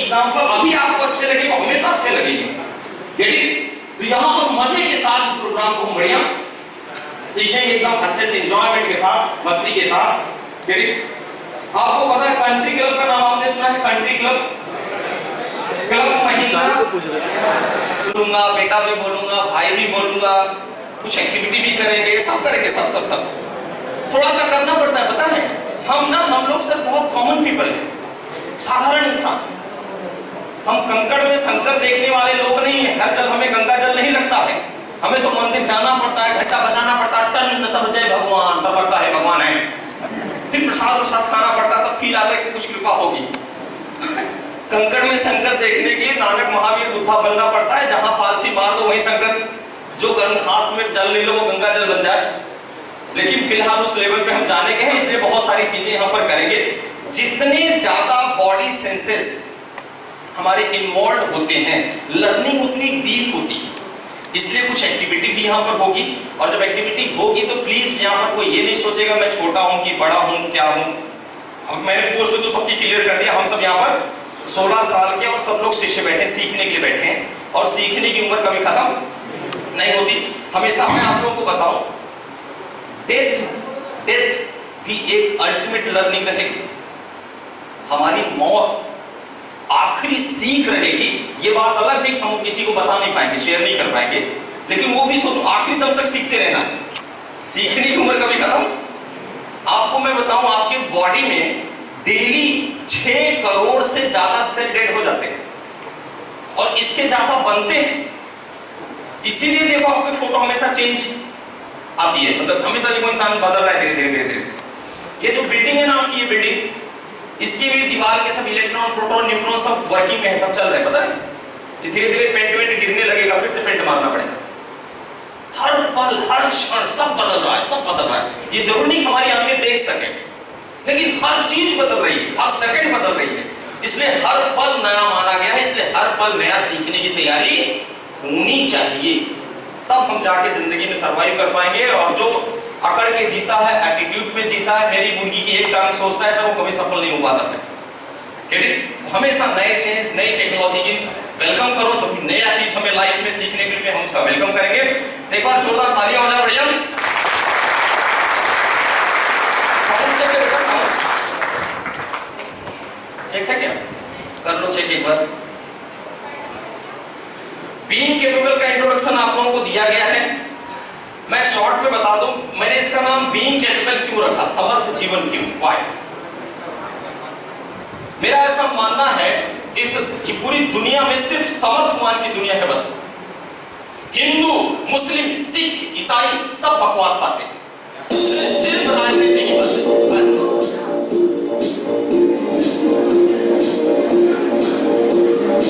Example अभी आपको अच्छे लगे वो हमेशा अच्छे लगेंगे, ठीक? तो यहाँ पर मजे के साथ इस प्रोग्राम को हम बढ़िया सीखेंगे, एकदम अच्छे से एंजॉयमेंट के साथ, मस्ती के साथ, ठीक? आपको पता है कंट्री क्लब का नाम आपने सुना है? कंट्री क्लब, क्लब महीना सुनूंगा, बेटा भी बोलूंगा, भाई भी बोलूंगा, कुछ एक्टिविटी भी करेंगे, सब करेंगे, सब सब सब थोड़ा सा करना पड़ता है, पता है? हम लोग सर बहुत कॉमन पीपल है, साधारण इंसान। हम कंकड़ में शंकर देखने वाले लोग नहीं है। हर जल हमें गंगा जल नहीं लगता है, हमें तो मंदिर जाना पड़ता है, घंटा बजाना पड़ता है, टन तब जय भगवान, तब लगता है भगवान है, फिर प्रसाद खाना पड़ता, तब फील आता है कि कुछ कृपा होगी। कंकड़ में शंकर देखने के लिए नानक महावीर बुद्धा बनना पड़ता है, जहां पालथी मार दो वहीं शंकर, जो हाथ में जल ले लो वो गंगा जल बन जाए। लेकिन फिलहाल उस लेवल पे हम जाने के हैं, इसलिए बहुत सारी चीजें यहाँ पर करेंगे। जितने ज्यादा बॉडी सेंसेस हमारे इन्वॉल्व होते हैं, लर्निंग उतनी डीप होती है, इसलिए कुछ एक्टिविटी भी यहाँ पर होगी। और जब एक्टिविटी होगी तो प्लीज यहाँ पर कोई ये नहीं सोचेगा मैं छोटा हूँ कि बड़ा हूँ, क्या हूँ। अब मैंने पोस्ट तो सबकी क्लियर कर दिया, हम सब यहाँ पर 16 साल के और सब लोग शिष्य बैठे, सीखने के लिए बैठे हैं, और सीखने की उम्र कभी खत्म नहीं होती। हमेशा मैं आप लोगों को बताऊं, डेथ भी एक अल्टीमेट लर्निंग रहेगी, हमारी मौत आखिरी सीख रहेगी। ये बात अलग है कि हम किसी को बता नहीं पाएंगे, शेयर नहीं कर पाएंगे, लेकिन वो भी सोचो आखिरी दम तक सीखते रहना। सीखने की उम्र कभी खत्म। आपको मैं बताऊं, आपके बॉडी में डेली 6 करोड़ से ज्यादा सेल डेड हो जाते हैं और इससे ज्यादा बनते हैं। इसीलिए देखो आपकी फोटो हमेशा चेंज आती है, मतलब हमेशा देखो इंसान बदल रहा है धीरे धीरे धीरे धीरे। ये जो बिल्डिंग है ना आपकी, ये बिल्डिंग, इसकी भी दीवार के सब इलेक्ट्रॉन, प्रोटॉन, न्यूट्रॉन सब वर्किंग में है, सब चल रहे हैं, पता है? ये धीरे धीरे पेंट वेंट गिरने लगेगा, फिर से पेंट मारना पड़ेगा। हर पल हर क्षण सब बदल रहा है, सब बदल रहा है। ये जरूरी नहीं हमारी आंखें देख सके, लेकिन हर चीज बदल रही है, हर सेकंड बदल रही है। इसलिए हर पल नया माना गया है, इसलिए हर पल नया सीखने की तैयारी होनी चाहिए, तब हम जाके जिंदगी में सरवाइव कर पाएंगे। और जो अकड़ के जीता है, एटीट्यूड पे जीता है, मेरी मुर्गी की एक टांग सोचता है, सर वो कभी सफल नहीं हो पाता है। हमेशा नए चेंज, नई टेक्नोलॉजी की वेलकम करो, जो भी नया चीज हमें लाइफ में सीखने के लिए हम उसका वेलकम करेंगे। एक बार जोरदार तालियां हो जाए, बढ़िया। साउंड चेक करेगा, साउंड चेक है क्या? कर लो चेक एक बार। बीइंग कैपेबल का इंट्रोडक्शन आप लोगों को दिया गया है, मैं शॉर्ट में बता दूं, मैंने इसका नाम बीइंग कैपेबल क्यों रखा, समर्थ जीवन क्यों, व्हाई? मेरा ऐसा मानना है इस पूरी दुनिया में सिर्फ समर्थमान की दुनिया है बस। हिंदू, मुस्लिम, सिख, ईसाई सब बकवास बातें, सिर्फ राजनीति की बातें बस।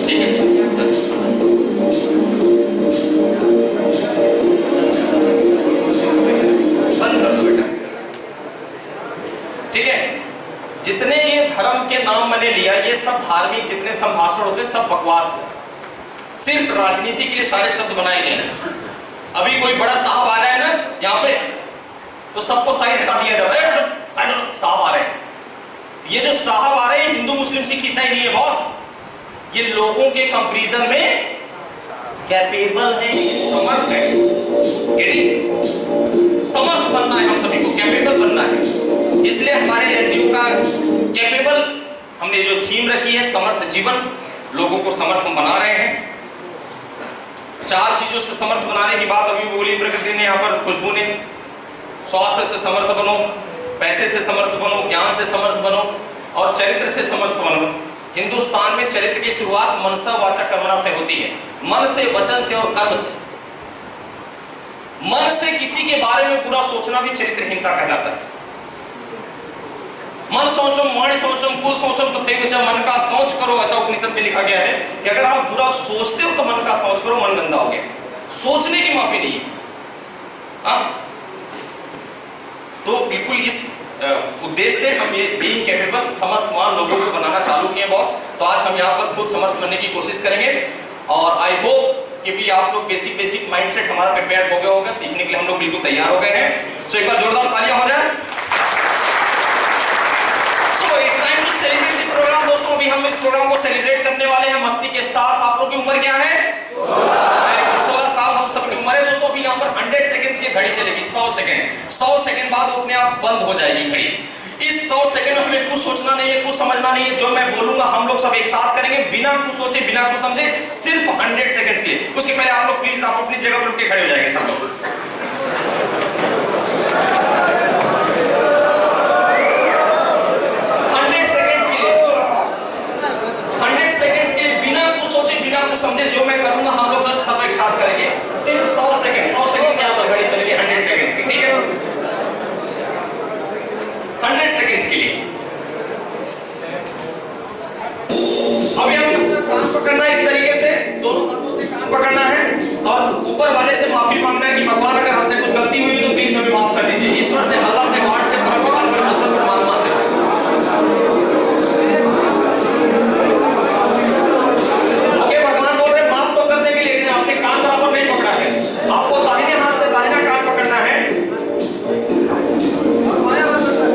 ठीक है, बस बंद कर दो बेटा, ठीक है? जितने ये धर्म के नाम मैंने लिया, ये सब धार्मिक जितने संभाषण होते हैं सब बकवास है, सिर्फ राजनीति के लिए सारे शब्द बनाए गए हैं। अभी कोई बड़ा साहब आ जाए ना यहाँ पे, तो सबको साइड हटा दिया जाता है, साहब आ रहे हैं। ये जो साहब आ रहे हैं हिंदू, मुस्लिम, सिख, ईसाई नहीं है बॉस, ये लोगों के कंपैरिजन में कैपेबल है, समर्थ है। समर्थ बनना है हम सभी को, कैपेबल बनना है। इसलिए हमारे एनजीओ का कैपेबल, हमने जो थीम रखी है समर्थ जीवन, लोगों को समर्थ हम बना रहे हैं। 4 चीजों से समर्थ बनाने की बात अभी बोली प्रकृति ने, यहाँ पर खुशबू ने। स्वास्थ्य से समर्थ बनो, पैसे से समर्थ बनो, ज्ञान से समर्थ बनो, और चरित्र से समर्थ बनो। हिंदुस्तान में चरित्र की शुरुआत मनसा वाचा कर्मणा से होती है, मन से, वचन से और कर्म से। मन से किसी के बारे में बुरा सोचना भी चरित्रहीनता कहलाता है। मन सोचम, वाणी सोचम, कुल सोचम तथैव मन का सोच करो, ऐसा उपनिषद में लिखा गया है कि अगर आप बुरा सोचते हो तो मन का सोच करो, मन गंदा हो गया। सोचने की माफी नहीं है। तो बिल्कुल इस उद्देश्य से हम ये बीइंग कैपेबल, समर्थवान लोगों को बनाना चालू किए बॉस। तो आज हम यहाँ पर खुद समर्थ बनने की कोशिश करेंगे, और आई होप कि भी आप लोग बेसिक माइंडसेट हमारा प्रिपेयर हो गया होगा, सीखने के लिए हम लोग बिल्कुल तैयार हो गए हैं। सो एक बार जोरदार तालियां हो जाए। So it's time to celebrate this programme दोस्तों। अभी हम इस प्रोग्राम को सेलिब्रेट करने के साथ आप लोग की उम्र क्या है? 16 साल हम सबकी उम्र है दोस्तों। अभी यहाँ पर 100 सेकंड की घड़ी चलेगी, 100 सेकंड। 100 सेकंड बाद वो अपने आप बंद हो जाएगी घड़ी। इस 100 सेकंड में हमें कुछ सोचना नहीं है, कुछ समझना नहीं है। जो मैं बोलूंगा हम लोग सब एक साथ करेंगे, बिना कुछ सोचे, बिना कुछ समझे, सिर्फ 100 सेकंड्स के लिए। उसके पहले आप लोग प्लीज आप अपनी जगह पर उठ के खड़े हो जाएंगे सब लोग। 100 सेकंड्स के लिए, 100 सेकंड्स के लिए बिना कुछ सोचे, बिना कुछ समझे, जो मैं करूंगा हम लोग सब एक साथ करेंगे। सिर्फ 100 सेकंड, 100 सेकंड की आप घड़ी चलेगी 100 सेकंड्स की, ठीक है? 100 सेकंड्स के लिए। अभी हमें अपना कान पकड़ना है इस तरीके से, दोनों हाथों से कान पकड़ना है और ऊपर वाले से माफी मांगना है कि भगवान अगर हमसे कुछ गलती हुई तो प्लीज हमें माफ कर दीजिए। ईश्वर से, अल्लाह से, गॉड से, परमपिता परमात्मा से। ओके, भगवान बोल रहे माफ तो करने के लिए, लेकिन आपने कान बराबर नहीं पकड़ा है। आपको दाहिने हाथ से दाहिना कान पकड़ना है और बायां हाथ से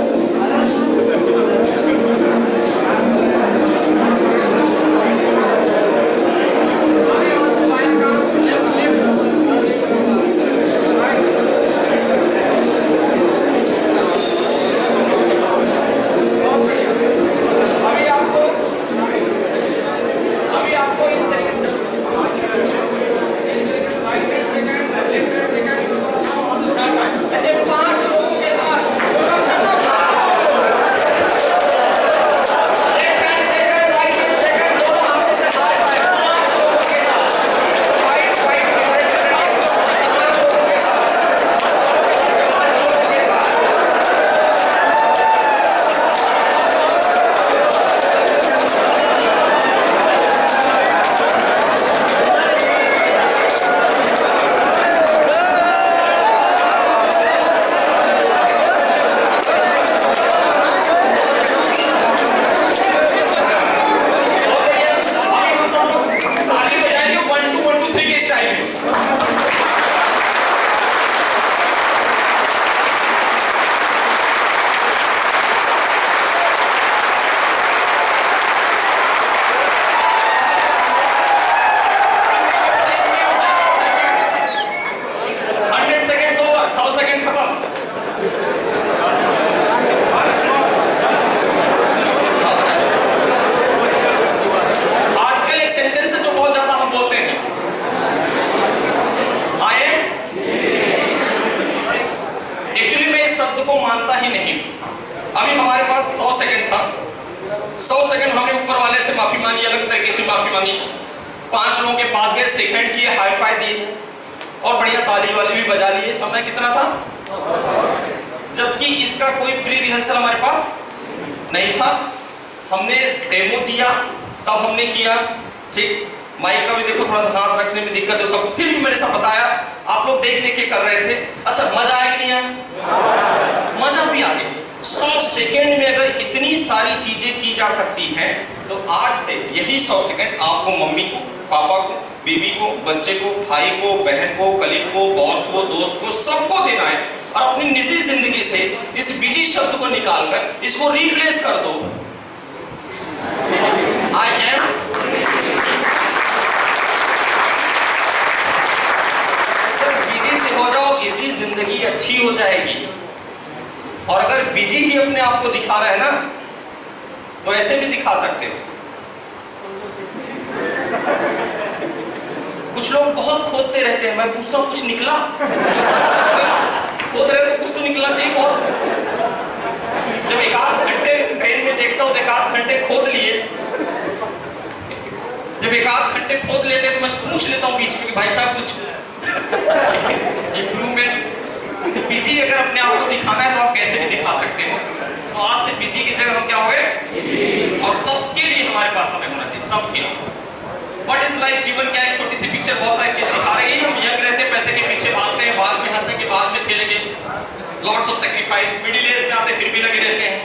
lots of sacrifice, middle age में आते फिर भी लगे रहते हैं।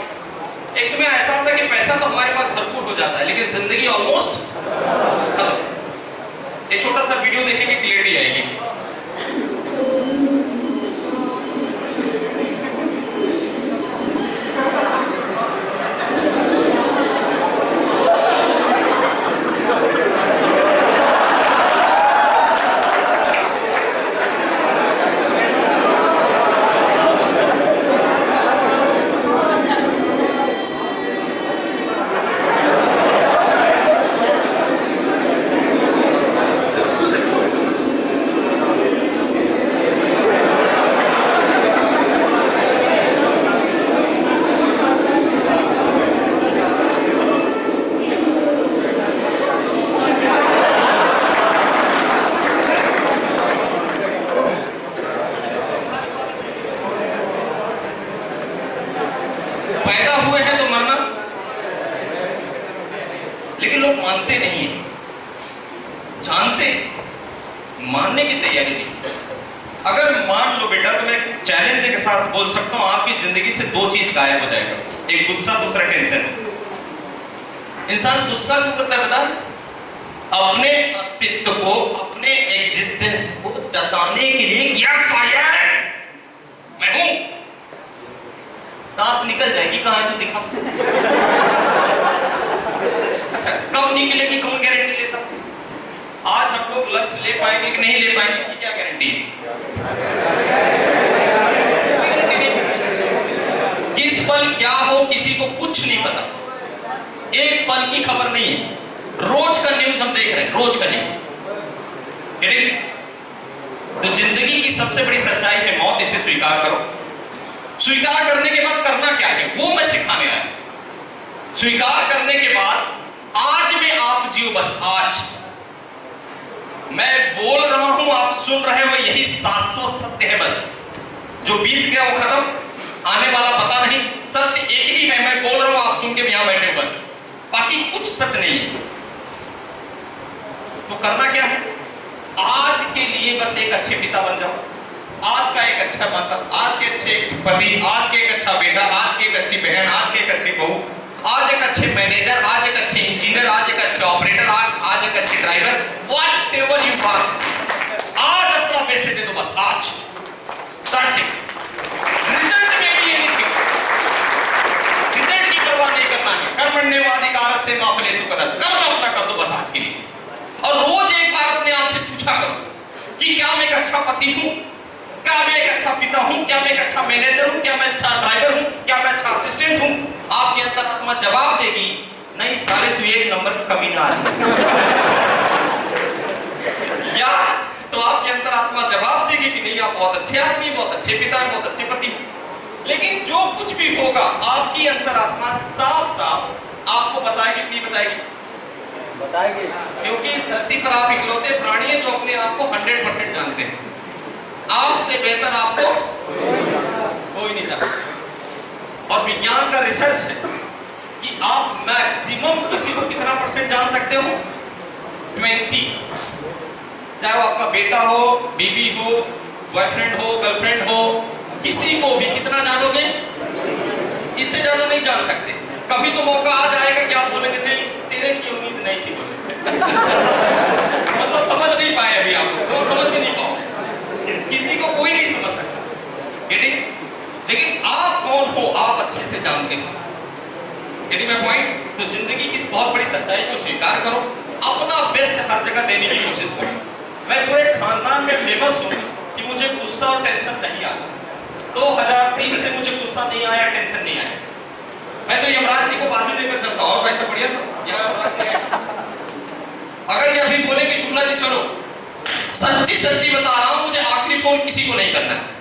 एक समय ऐसा होता है कि पैसा तो हमारे पास भरपूर हो जाता है लेकिन जिंदगी ऑलमोस्ट खत्म। एक छोटा सा वीडियो देखेंगे, क्लियरिटी आएगी। लेकिन लोग मानते नहीं है, जानते, मानने की तैयारी नहीं। अगर मान लो बेटा, तो मैं चैलेंज के साथ बोल सकता हूं, आपकी जिंदगी से दो चीज गायब हो जाएगा, एक गुस्सा, दूसरा टेंशन। इंसान गुस्सा क्यों करता है बता? अपने अस्तित्व को, अपने एग्जिस्टेंस को जताने के लिए, यस आई एम, मैं हूं। सांस निकल जाएगी, कहां है तू दिखा। अच्छा, कब निकलेगी कौन गारंटी लेता? आज हम लोग लंच ले पाएंगे कि नहीं ले पाएंगे, इसकी क्या गारंटी है? गारंटी नहीं। किस पल क्या हो किसी को कुछ नहीं पता, एक पल की खबर नहीं है। रोज का न्यूज हम देख रहे हैं, रोज का न्यूज। तो जिंदगी की सबसे बड़ी सच्चाई है मौत, इसे स्वीकार करो। स्वीकार करने के बाद करना क्या है वो मैं सिखाने आया। स्वीकार करने के बाद आज में आप जियो, बस आज मैं बोल रहा हूं, आप सुन रहे हो, यही शाश्वत सत्य है। बस जो बीत गया वो खत्म, आने वाला पता नहीं, सत्य एक ही है। मैं बोल रहा हूं, आप सुन के यहां बैठे हो, बस बाकी कुछ सच नहीं है। तो करना क्या है? आज के लिए बस एक अच्छे पिता बन जाओ, आज का एक अच्छा माता, आज के अच्छे पति, आज के एक अच्छा बेटा, आज की एक अच्छी बहन, आज की एक अच्छी बहू, आज एक अच्छे मैनेजर, आज एक अच्छे इंजीनियर, आज एक अच्छे ऑपरेटर, आज एक अच्छे ड्राइवर, व्हाटएवर यू आर, आज अपना बेस्ट दे दो, बस आज। That's it. रिजल्ट में भी एनीथिंग, रिजल्ट की परवाह नहीं करना है। कर्मण्येवाधिकारस्ते मा फलेषु कदाचन, कर्म अपना कर दो बस आज के लिए। और रोज एक बार अपने आप से पूछा करो कि क्या मैं एक अच्छा पति हूं, क्या मैं एक अच्छा पिता हूं, क्या मैं एक अच्छा मैनेजर हूं, क्या मैं अच्छा ड्राइवर हूं, क्या मैं अच्छा असिस्टेंट हूं? आपके अंतरात्मा जवाब देगी, नहीं साले तू एक नंबर की कमीना आ या तो आपके अंतरात्मा जवाब देगी कि नहीं आप बहुत अच्छे आदमी, बहुत अच्छे पिता, बहुत अच्छे पति। लेकिन जो कुछ भी होगा आपकी अंतरात्मा साफ साफ आपको बताएगी, नहीं बताएगी? बताएगी, क्योंकि इस धरती पर आप इकलौते प्राणी हैं जो अपने आप को 100% जानते हैं। आपसे बेहतर आपको कोई नहीं जानता। और विज्ञान का रिसर्च है कि आप मैक्सिमम किसी को कितना % जान सकते हो? 20। चाहे वो आपका बेटा हो, बीवी हो, बॉयफ्रेंड हो, गर्लफ्रेंड हो, किसी को भी कितना जानोगे? इससे ज्यादा नहीं जान सकते। कभी तो मौका आ जाएगा कि आप बोलेंगे नहीं तेरे से उम्मीद नहीं थी मतलब समझ नहीं पाए अभी आप उसको, समझ भी नहीं पाओ, किसी को कोई नहीं समझ सकता। लेकिन आप कौन हो आप अच्छे से जानते हो। Getting my point? तो जिंदगी की इस बहुत बड़ी सच्चाई को स्वीकार करो, अपना बेस्ट हर जगह देने की कोशिश करो। मैं पूरे खानदान में फेमस हूं कि मुझे गुस्सा और टेंशन नहीं आता। 2003 से मुझे गुस्सा नहीं आया, टेंशन नहीं आया। मैं तो यमराज जी को बाजू लेकर चलता हूं, और वैसे बढ़िया सब यहाँ यमराज जी है। अगर ये अभी बोले कि शुक्ला जी चलो, सच्ची सच्ची बता रहा हूं, मुझे आखिरी फोन किसी को नहीं करना है,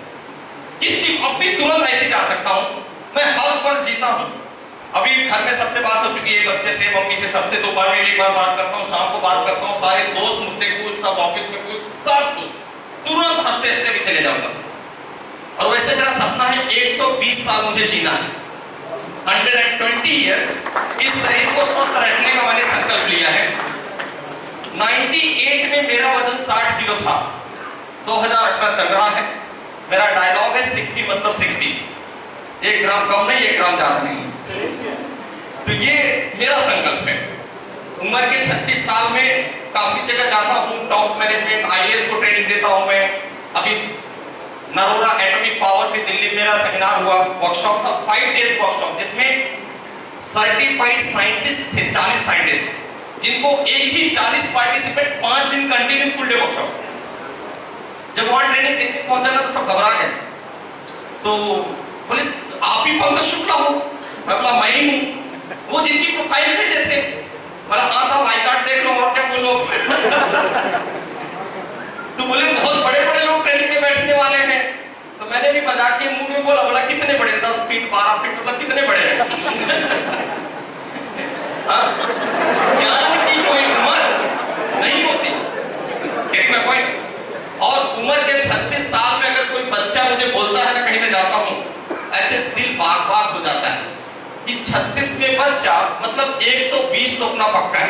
किसी अपनी तुरंत ऐसे जा सकता हूं। मैं हर पल जीता हूं। अभी घर में सबसे बात हो चुकी है, बच्चे से, मम्मी से, सबसे दोपहर में एक बार बात करता हूं, शाम को बात करता हूं, सारे दोस्त मुझसे खुश, सब ऑफिस में खुश, सब खुश, तुरंत हंसते हंसते भी चले जाऊंगा। और वैसे मेरा सपना है 120 साल मुझे जीना है, 120 ईयर। इस शरीर को स्वस्थ रखने का मैंने संकल्प लिया है। 98 में मेरा वजन 60 किलो था, 2018 चल रहा है। मेरा डायलॉग है 60 मतलब 60, 1 ग्राम कम नहीं, 1 ग्राम ज्यादा नहीं। तो ये मेरा संकल्प है। उम्र के 36 साल में काफी जगह जाता हूँ, टॉप मैनेजमेंट, IAS को ट्रेनिंग देता हूँ मैं। अभी नरोरा एटॉमिक पावर में दिल्ली मेरा सेमिनार हुआ, वर्कशॉप था, 5 डेज वर्कशॉप, जिसमें सर्टिफाइड साइंटिस्ट थे, 40 साइंटिस्ट, जिनको एक ही 40 पार्टिसिपेंट 5 दिन कंटिन्यू फुल डे वर्कशॉप। जब वहां ट्रेनिंग देने पहुंचा ना तो सब घबरा गए। तो बोले आप ही पंकज शुक्ला हो? मैं बोला मैं ही हूँ। वो जिनकी प्रोफाइल भेजे थे, बोला हाँ साहब आई कार्ड देख लो और क्या बोलो। तो बोले बहुत बड़े बड़े लोग ट्रेनिंग में बैठने वाले हैं। तो मैंने भी मजाक के मुंह में बोला कितने बड़े, 10 फीट 12 फीट मतलब कितने बड़े हैं? ज्ञान की कोई उम्र नहीं होती। Gate my point? और उम्र के 36 साल में अगर कोई बच्चा मुझे बोलता है ना, कहीं मैं जाता हूँ, ऐसे दिल बाग बाग हो जाता है। कि 36 में बच्चा मतलब 120 तो अपना पक्का है।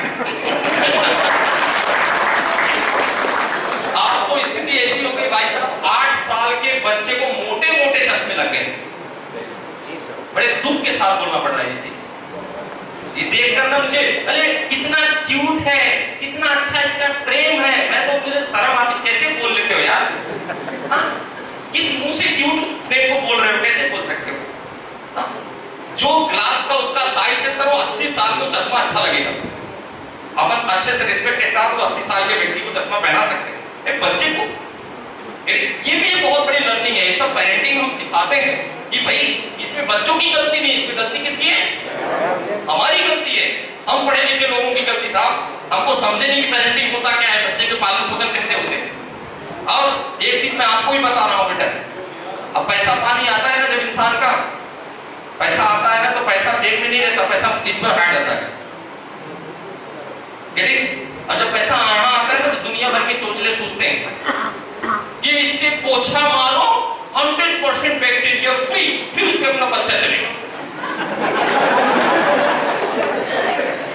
आज तो स्थिति ऐसी हो गई भाई साहब, 8 साल के बच्चे को मोटे मोटे चश्मे लग गए। बड़े दुख के साथ बोलना पड़ रहा है ये चीज। ये देखकर ना मुझे, अरे कितना क्यूट है, कितना अच्छा इसका प्रेम है, मैं तो मुझे शर्म आती, कैसे बोल लेते हो यार? हाँ? किस मुंह से क्यूट प्रेम को बोल रहे हो, कैसे बोल सकते हो? हाँ? जो ग्लास का उसका साइज है सर, वो 80 साल को चश्मा अच्छा लगेगा। अपन अच्छे से रिस्पेक्ट के साथ 80 साल के व्यक्ति को चश्मा पहना सकते हैं। एक बच्चे को ये भी एक बहुत बड़ी लर्निंग है। ये सब पेरेंटिंग हम सिखाते हैं कि भाई इसमें बच्चों की गलती नहीं, इसमें गलती किसकी है? हमारी गलती है। हम पढ़े लिखे लोगों की गलती साहब। हमको समझे नहीं कि पेरेंटिंग होता क्या है, बच्चे के पालन पोषण कैसे होते हैं। और एक चीज मैं आपको ही बता रहा हूँ बेटा, अब पैसा पानी आता है ना, जब इंसान का पैसा आता है ना, तो पैसा जेब में नहीं रहता, पैसा इस पर बैठ जाता है। और जब पैसा आना आता है तो दुनिया भर के चोचले सूझते हैं, ये इससे पोछा मारो 100% बैक्टीरिया फ्री, फिर उस पे अपना बच्चा चलेगा।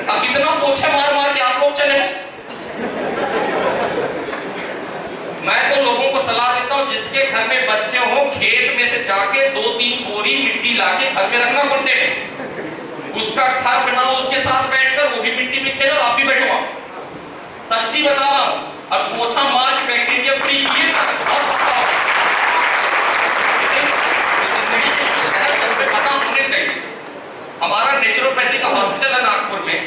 अब कितना पोछे मार मार के आप लोग चले। मैं तो लोगों को सलाह देता हूं, जिसके घर में बच्चे हो, खेत में से जाके 2-3 बोरी मिट्टी लाके घर में रखना गुड्डे में, उसका घर बनाओ, उसके साथ बैठकर वो भी मिट्टी में खेलो, आप भी बैठो। सच्ची बता रहा हूं। अब पोछा मार के बैक्टीरिया फ्री किए पता होने चाहिए। हमारा नेचुरोपैथी का हॉस्पिटल है नागपुर में।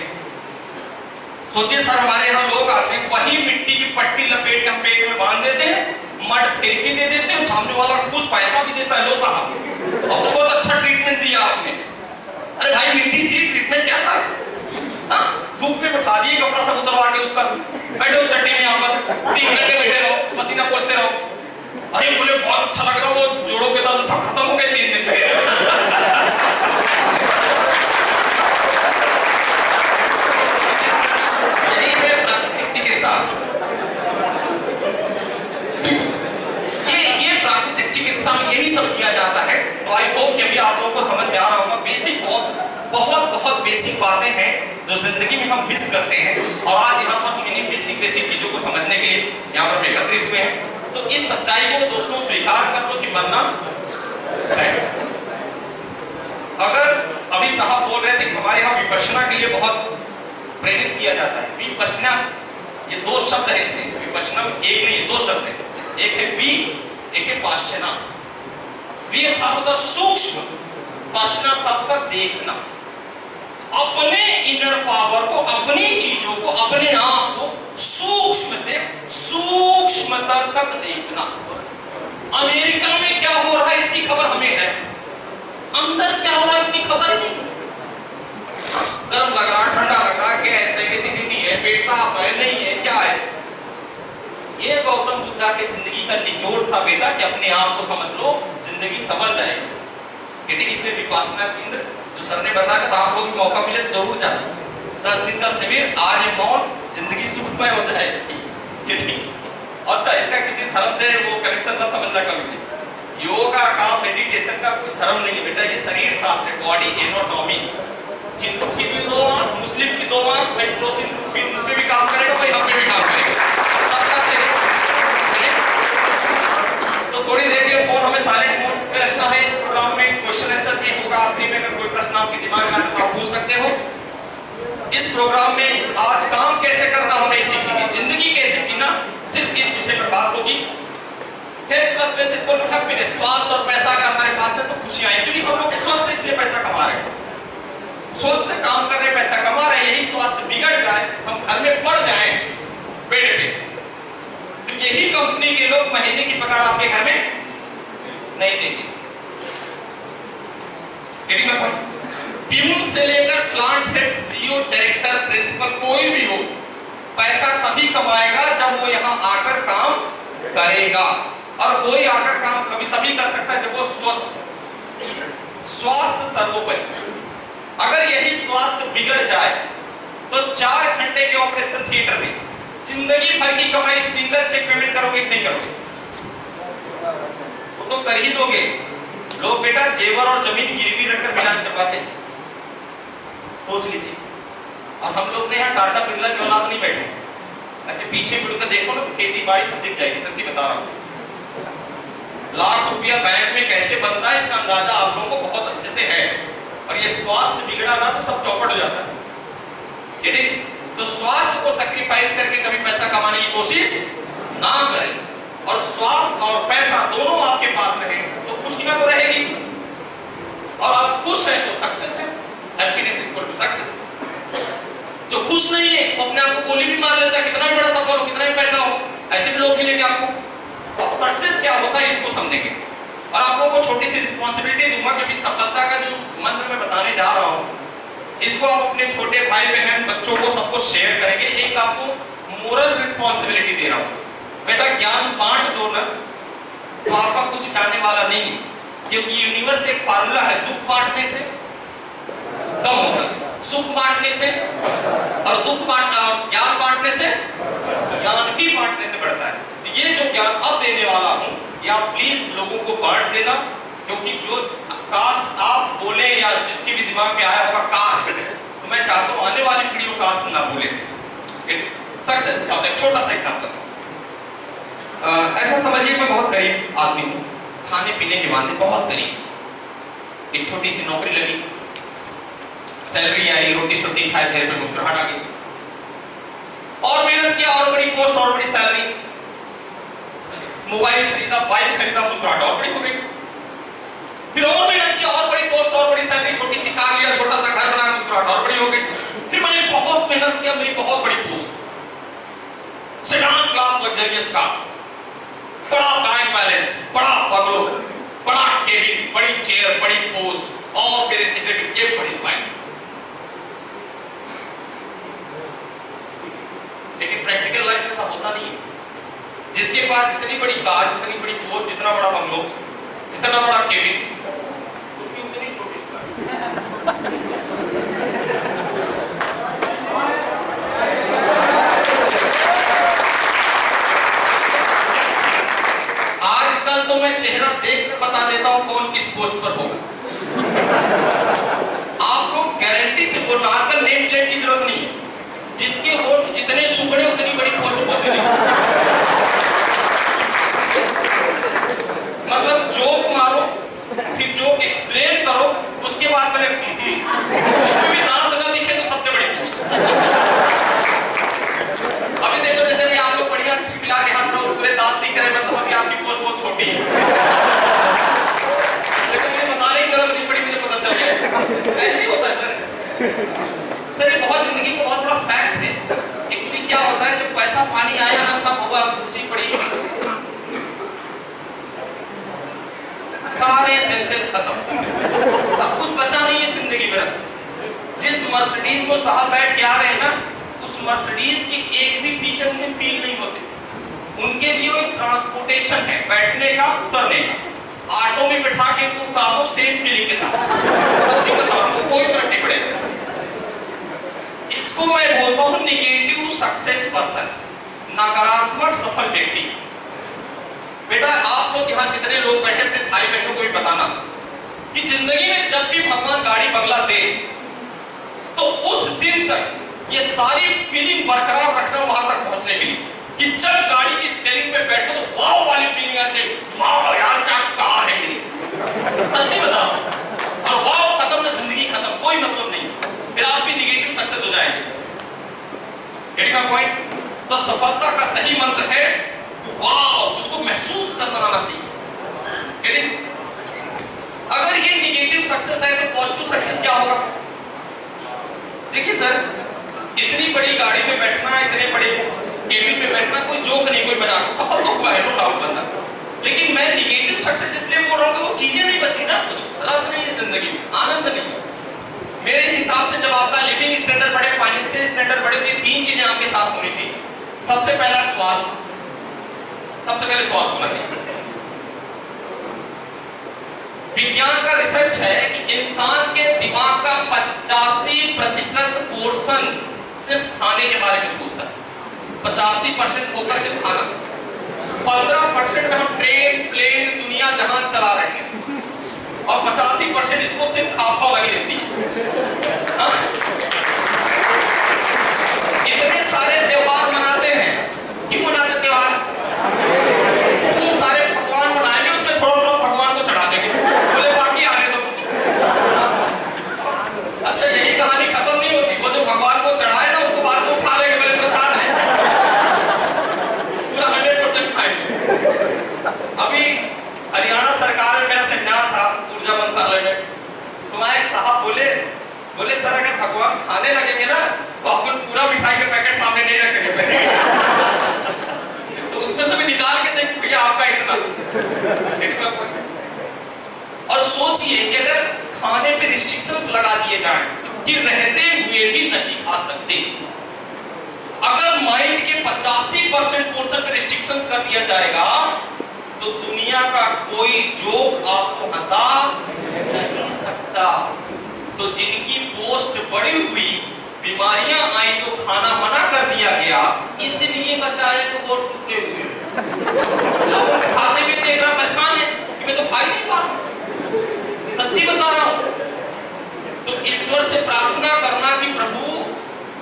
सोचिए सर, हमारे यहाँ लोग आते हैं, वही मिट्टी की पट्टी लपेट हम पेट में बांध देते हैं, मड थेरेपी दे देते हैं, सामने वाला कुछ पैसा भी देता है, लो साहब और बहुत अच्छा ट्रीटमेंट दिया आपने। अरे भाई मिट्टी थी, ट्रीटमेंट क्या था? धूप में बैठा दिए, कपड़ा सब उतरवा के उसका, बैठो चट्टी में यहाँ पर 3 घंटे बैठे रहो, पसीना पोंछते रहो। अरे बोले बहुत अच्छा लग रहा, वो जोड़ों के दर्द सब खत्म हो गए 3 दिन में। यही है प्राकृतिक चिकित्सा। ये प्राकृतिक चिकित्सा में यही सब किया जाता है। तो आई होप कि अभी आप लोगों को समझ में आ रहा होगा। बेसिक बहुत बेसिक बातें हैं जो जिंदगी में हम मिस करते हैं, और आज यहाँ पर हम इन्हीं बेसिक चीजों को समझने के लिए यहाँ पर एकत्रित हुए हैं। तो इस सच्चाई को दोस्तों स्वीकार कर लो कि मरना है। अगर अभी साहब बोल रहे थे कि हमारे यहाँ विपश्यना के लिए बहुत प्रेरित किया जाता है। विपश्यना, ये 2 शब्द है इसमें, विपश्यना एक नहीं, 2 शब्द है। एक है वी, एक है पाश्यना। वी अर्थात होता सूक्ष्म, पाश्यना अर्थात होता देखना। अपने इनर पावर को, अपनी चीजों को, अपने आप को सूक्ष्म से सूक्ष्मतर तक देखना। अमेरिका में क्या हो रहा है इसकी खबर हमें है, अंदर क्या हो रहा है इसकी खबर नहीं। गर्म लग रहा, ठंडा लग रहा, गैस है, एसिडिटी है, पेट साफ है, नहीं है, क्या है? ये गौतम बुद्धा के जिंदगी का निचोड़ था बेटा, कि अपने आप को समझ लो, जिंदगी संवर जाएगी। ठीक, इसमें विपासना केंद्र जो सर ने बताया था, आप लोग को मौका मिले जरूर जाना। 10 दिन का शिविर, आर्य मौन, जिंदगी सुखमय हो जाएगी। ठीक, अच्छा इसका किसी धर्म से वो कनेक्शन मत समझना कभी भी। योगा का, मेडिटेशन का कोई धर्म नहीं बेटा, ये शरीर शास्त्र, बॉडी एनाटॉमी। हिंदू की भी 2 आंख, मुस्लिम की 2 आंख, फिर उन पे भी काम करेगा, भाई हम पे भी काम करेगा, सबका शरीर। तो थोड़ी देर के लिए फोन हमें साइलेंट मोड पे रखना है। इस प्रोग्राम में क्वेश्चन आंसर भी होगा, आखिरी में अगर कोई प्रश्न आपके दिमाग में आए तो आप पूछ सकते हो। इस प्रोग्राम में आज काम कैसे करना हम नहीं सीखेंगे, जिंदगी कैसे जीना, सिर्फ इस विषय पर बात होगी। Health plus wealth equal to happiness. स्वास्थ्य और पैसा अगर हमारे पास है तो खुशियां। एक्चुअली हम लोग स्वस्थ इसलिए पैसा कमा रहे हैं, स्वस्थ काम कर रहे हैं, पैसा कमा रहे हैं। यही स्वास्थ्य बिगड़ जाए, हम घर में पड़ जाए बेड पे, तो यही कंपनी के लोग महीने की पगार आपके घर में नहीं देंगे। प्यून से लेकर plant head, CEO, director, principal कोई भी हो, पैसा तभी कमाएगा जब वो यहाँ आकर काम करेगा। और कोई आकर काम कभी तभी कर सकता है जब वो स्वस्थ। स्वास्थ्य सर्वोपरि। अगर यही स्वास्थ्य बिगड़ जाए तो 4 घंटे के ऑपरेशन थिएटर में जिंदगी भर की कमाई सिंगल चेक पेमेंट करोगे कि नहीं करोगे? वो तो कर ही दोगे। लोग बेटा जेवर और जमीन गिरवी रखकर इलाज करवाते हैं। सोच लीजिए। और हम लोग ने यहाँ टाटा बिरला की औलाद नहीं बैठे, ऐसे पीछे मुड़कर देखो ना तो खेती बाड़ी सब दिख जाएगी, सच्ची बता रहा हूँ। लाख रुपया बैंक में कैसे बनता है इसका अंदाजा आप लोगों को बहुत अच्छे से है। और ये स्वास्थ्य बिगड़ा ना तो सब चौपट हो जाता है, ठीक? तो स्वास्थ्य को सैक्रिफाइस करके कभी पैसा कमाने की कोशिश ना करें। और स्वास्थ्य और पैसा दोनों आपके पास रहे तो खुशियां तो रहेगी, और आप खुश हैं तो सक्सेस है। Happiness is equal to success. जो खुश नहीं है वो अपने आप को गोली भी मार लेता है, कितना भी बड़ा सफल हो, कितना भी पैसा हो, ऐसे भी लोग मिलेंगे आपको। अब सक्सेस क्या होता है इसको समझेंगे। और आप लोगों को छोटी सी रिस्पॉन्सिबिलिटी दूंगा कि सफलता का जो मंत्र मैं बताने जा रहा हूँ इसको आप अपने छोटे भाई बहन बच्चों को सबको शेयर करेंगे। एक आपको मोरल रिस्पॉन्सिबिलिटी दे रहा हूँ, बेटा ज्ञान बांट दो ना, तो आपका कुछ सिखाने वाला नहीं है, क्योंकि यूनिवर्स एक फार्मूला है, दुख बांटने से कम होता है, सुख बांटने से और ज्ञान बांटने से ज्ञान भी बांटने से बढ़ता है। तो ये जो ज्ञान अब देने वाला हूँ या प्लीज लोगों को बांट देना, क्योंकि जो काश आप बोले या जिसके भी दिमाग में आया होगा काश, तो मैं चाहता हूँ आने वाली पीढ़ी को काश ना बोले। सक्सेस क्या होता है, छोटा सा एग्जांपल ऐसा समझिए, मैं बहुत गरीब आदमी हूँ, खाने पीने के वास्ते बहुत गरीब। एक छोटी सी नौकरी लगी, सैलरी आई, रोटी सोटी खाए, चेहरे पे मुस्कुराहट आ गई, और मेहनत किया और बड़ी पोस्ट और बड़ी सैलरी, मोबाइल खरीदा, बाइक खरीदा, मुस्कुराहट और बड़ी हो गई। फिर और मेहनत किया और बड़ी पोस्ट और बड़ी सैलरी, छोटी सी कार लिया, छोटा सा घर बना, मुस्कुराहट और बड़ी हो गई। फिर मैंने बहुत मेहनत किया, मेरी बहुत बड़ी post, sedan class luxurious car, बड़ा बैंक बैलेंस, बड़ा बंगलो, बड़ा केबिन, बड़ी चेयर, बड़ी पोस्ट, और मेरे चेहरे पे जेब, बड़ी स्माइल। लेकिन प्रैक्टिकल लाइफ में ऐसा होता नहीं है। जिसके पास जितनी बड़ी कार, जितनी बड़ी पोस्ट, जितना बड़ा बंगलो, जितना बड़ा केबिन, उसकी उतनी छोटी स्माइल। आजकल तो मैं चेहरा देख कर बता देता हूं कौन किस पोस्ट पर होगा। आपको गारंटी से बोलना, आजकल नेम प्लेट की जरूरत नहीं है, जिसके होठ जितने सुगड़े उतनी बड़ी पोस्ट बोलते हैं। मतलब जोक मारो, फिर जोक एक्सप्लेन करो, उसके बाद मैंने उसमें भी दांत ना दिखे तो सबसे बड़ी पोस्ट। अभी देखो जैसे भी आप लोग बढ़िया मिला के हंस रहे हो, पूरे दांत दिख रहे, मतलब अभी आपकी पोस्ट बहुत छोटी है। लेकिन मुझे बताने की जरूरत नहीं पड़ी, मुझे पता चल गया। ऐसे ही होता है सर। ये बहुत जिंदगी का बहुत बड़ा फैक्ट है। एक्चुअली क्या होता है, जब पैसा पानी आया ना, सब हुआ, कुर्सी पड़ी, सारे सेंसेस खत्म, अब कुछ बचा नहीं है जिंदगी में। जिस मर्सिडीज को साहब बैठ के आ रहे हैं ना, उस मर्सिडीज के एक भी फीचर उन्हें फील नहीं होते। उनके लिए वो एक ट्रांसपोर्टेशन है, बैठने का, उतरने का। ऑटो में बिठा के उनको उतारो सेम फीलिंग के साथ, सच्ची बता रहा हूं, कोई फर्क नहीं पड़ेगा। इसको मैं बोलता हूं नेगेटिव सक्सेस पर्सन, नकारात्मक सफल व्यक्ति। बेटा आप लोग यहाँ जितने लोग बैठे, अपने भाई बहनों को भी बताना कि जिंदगी में जब भी भगवान गाड़ी बंगला दे तो उस दिन तक ये सारी फीलिंग बरकरार रखना वहां तक पहुंचने के लिए, कि जब गाड़ी की स्टीयरिंग पे बैठो तो वाव वाली फीलिंग आ जाए, वाव यार क्या कार है मेरी, सच्ची बताओ। और वाव खत्म ना, जिंदगी खत्म, कोई मतलब नहीं, फिर आप भी नेगेटिव सक्सेस हो जाएंगे। Getting my point? तो सफलता का सही मंत्र है वाव, उसको महसूस करना आना चाहिए। गेटिंग? अगर ये नेगेटिव सक्सेस है तो पॉजिटिव सक्सेस क्या होगा? देखिए सर, इतनी बड़ी गाड़ी में बैठना, इतने बड़े केबिन में बैठना कोई जोक नहीं, कोई मजाक, सफल तो हुआ है, नो डाउट करना। लेकिन मैं नेगेटिव सक्सेस इसलिए बोल रहा हूं कि वो चीजें नहीं बची ना, कुछ रस नहीं है जिंदगी में, आनंद नहीं। मेरे हिसाब से जब आपका लिविंग स्टैंडर्ड बढ़े, फाइनेंशियल स्टैंडर्ड बढ़े, तो ये तीन चीजें आपके साथ होनी थी। सबसे पहला स्वास्थ्य, सबसे पहले स्वास्थ्य होना चाहिए। विज्ञान का रिसर्च है कि इंसान के दिमाग का 85% पोर्शन सिर्फ खाने के बारे में सोचता है। 85% फोकस सिर्फ खाना, 15% में हम ट्रेन, प्लेन, दुनिया जहां चला रहे हैं। और 85% इसको सिर्फ खापा लगी रहती है। इतने सारे त्योहार मनाते हैं, क्यों मनाते त्योहार? खूब सारे पकवान बनाएंगे, उसमें थोड़ा थोड़ा भगवान को चढ़ा देंगे, बोले बाकी आने दो। अच्छा, यही कहानी खत्म नहीं होती, वो जो भगवान को चढ़ाए ना उसको बाद में उठा लेंगे, बोले प्रसाद है, पूरा 100% खाएंगे। अभी हरियाणा सरकार में मेरा सेमिनार था ऊर्जा मंत्रालय में, तो वहां एक साहब बोले सर अगर भगवान खाने लगेंगे ना तो अपन पूरा मिठाई के पैकेट सामने नहीं रखेंगे तो उसमें से भी निकाल के देख भैया आपका इतना। और सोचिए कि अगर खाने पे रिस्ट्रिक्शंस लगा दिए जाएं कि रहते हुए भी नहीं खा सकते, अगर माइंड के 85% पोर्शन पे रिस्ट्रिक्शंस कर दिया जाएगा तो दुनिया का कोई जोक आपको हंसा नहीं सकता। तो जिनकी पोस्ट बढ़ी हुई, बीमारियां आई तो खाना मना कर दिया गया, इसलिए बेचारे को बहुत सूखे हुए लोगों खाते हुए देख रहा परेशान है कि मैं तो खा ही नहीं पा रहा हूं, सच्ची बता रहा हूं। तो ईश्वर से प्रार्थना करना कि प्रभु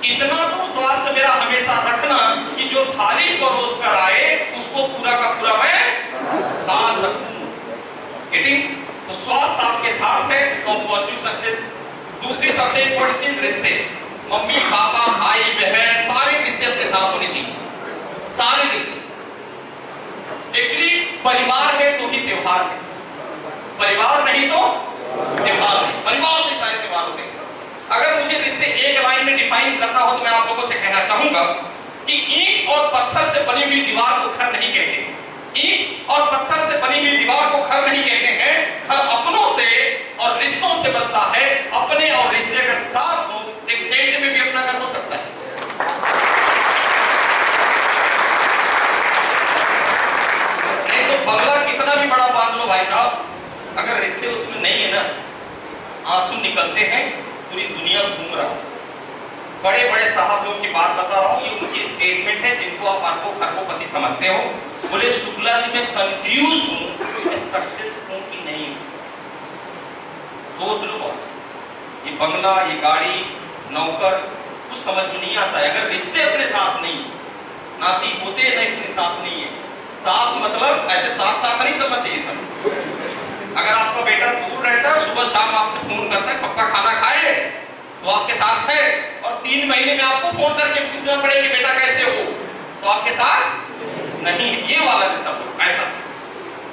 इतना तो स्वास्थ्य मेरा हमेशा रखना कि जो थाली परोस कर आए उसको पूरा का पूरा मैं खा सकूं। तो स्वास्थ्य आपके साथ है तो पॉजिटिव सक्सेस। दूसरी सबसे इंपॉर्टेंट चीज रिश्ते, मम्मी पापा भाई बहन सारे रिश्ते अपने साथ होने चाहिए, सारे रिश्ते। एक्चुअली परिवार है तो ही त्योहार है, परिवार नहीं तो त्योहार नहीं, परिवार से सारे त्योहार होते हैं। अगर मुझे रिश्ते एक लाइन में डिफाइन करना हो तो मैं आप लोगों से कहना चाहूंगा कि ईंट और पत्थर से बनी हुई दीवार को घर नहीं कहते, ईंट और पत्थर से बनी हुई दीवार को घर नहीं कहते हैं। घर अपनों से और रिश्तों से बनता है। अपने और रिश्ते अगर साथ हो, एक टेंट में भी अपना घर हो सकता है। नहीं तो बंगला कितना भी बड़ा बांध लो भाई साहब, अगर रिश्ते उसमें नहीं है ना, आंसू निकलते हैं, पूरी दुनिया घूम रहा है। बड़े बड़े साहब लोगों की बात बता रहा हूं, ये उनकी स्टेटमेंट है जिनको आप अरबोपति समझते हो। बोले शुक्ला जी मैं कंफ्यूज हूं, मैं सक्सेस हूं कि नहीं। सोच लो बॉस, ये बंगला, ये गाड़ी, नौकर कुछ समझ में नहीं आता है अगर रिश्ते अपने साथ नहीं, नाती पोते नहीं अपने साथ नहीं है। साथ मतलब ऐसे साथ साथ नहीं चलना चाहिए सब। अगर आपका बेटा दूर रहता है, सुबह शाम आपसे फोन करता है पक्का खाना खाए तो आपके साथ है, और 3 महीने में आपको फोन करके पूछना पड़े कि बेटा कैसे हो, तो आपके साथ नहीं है। ये वाला रिश्ता ऐसा,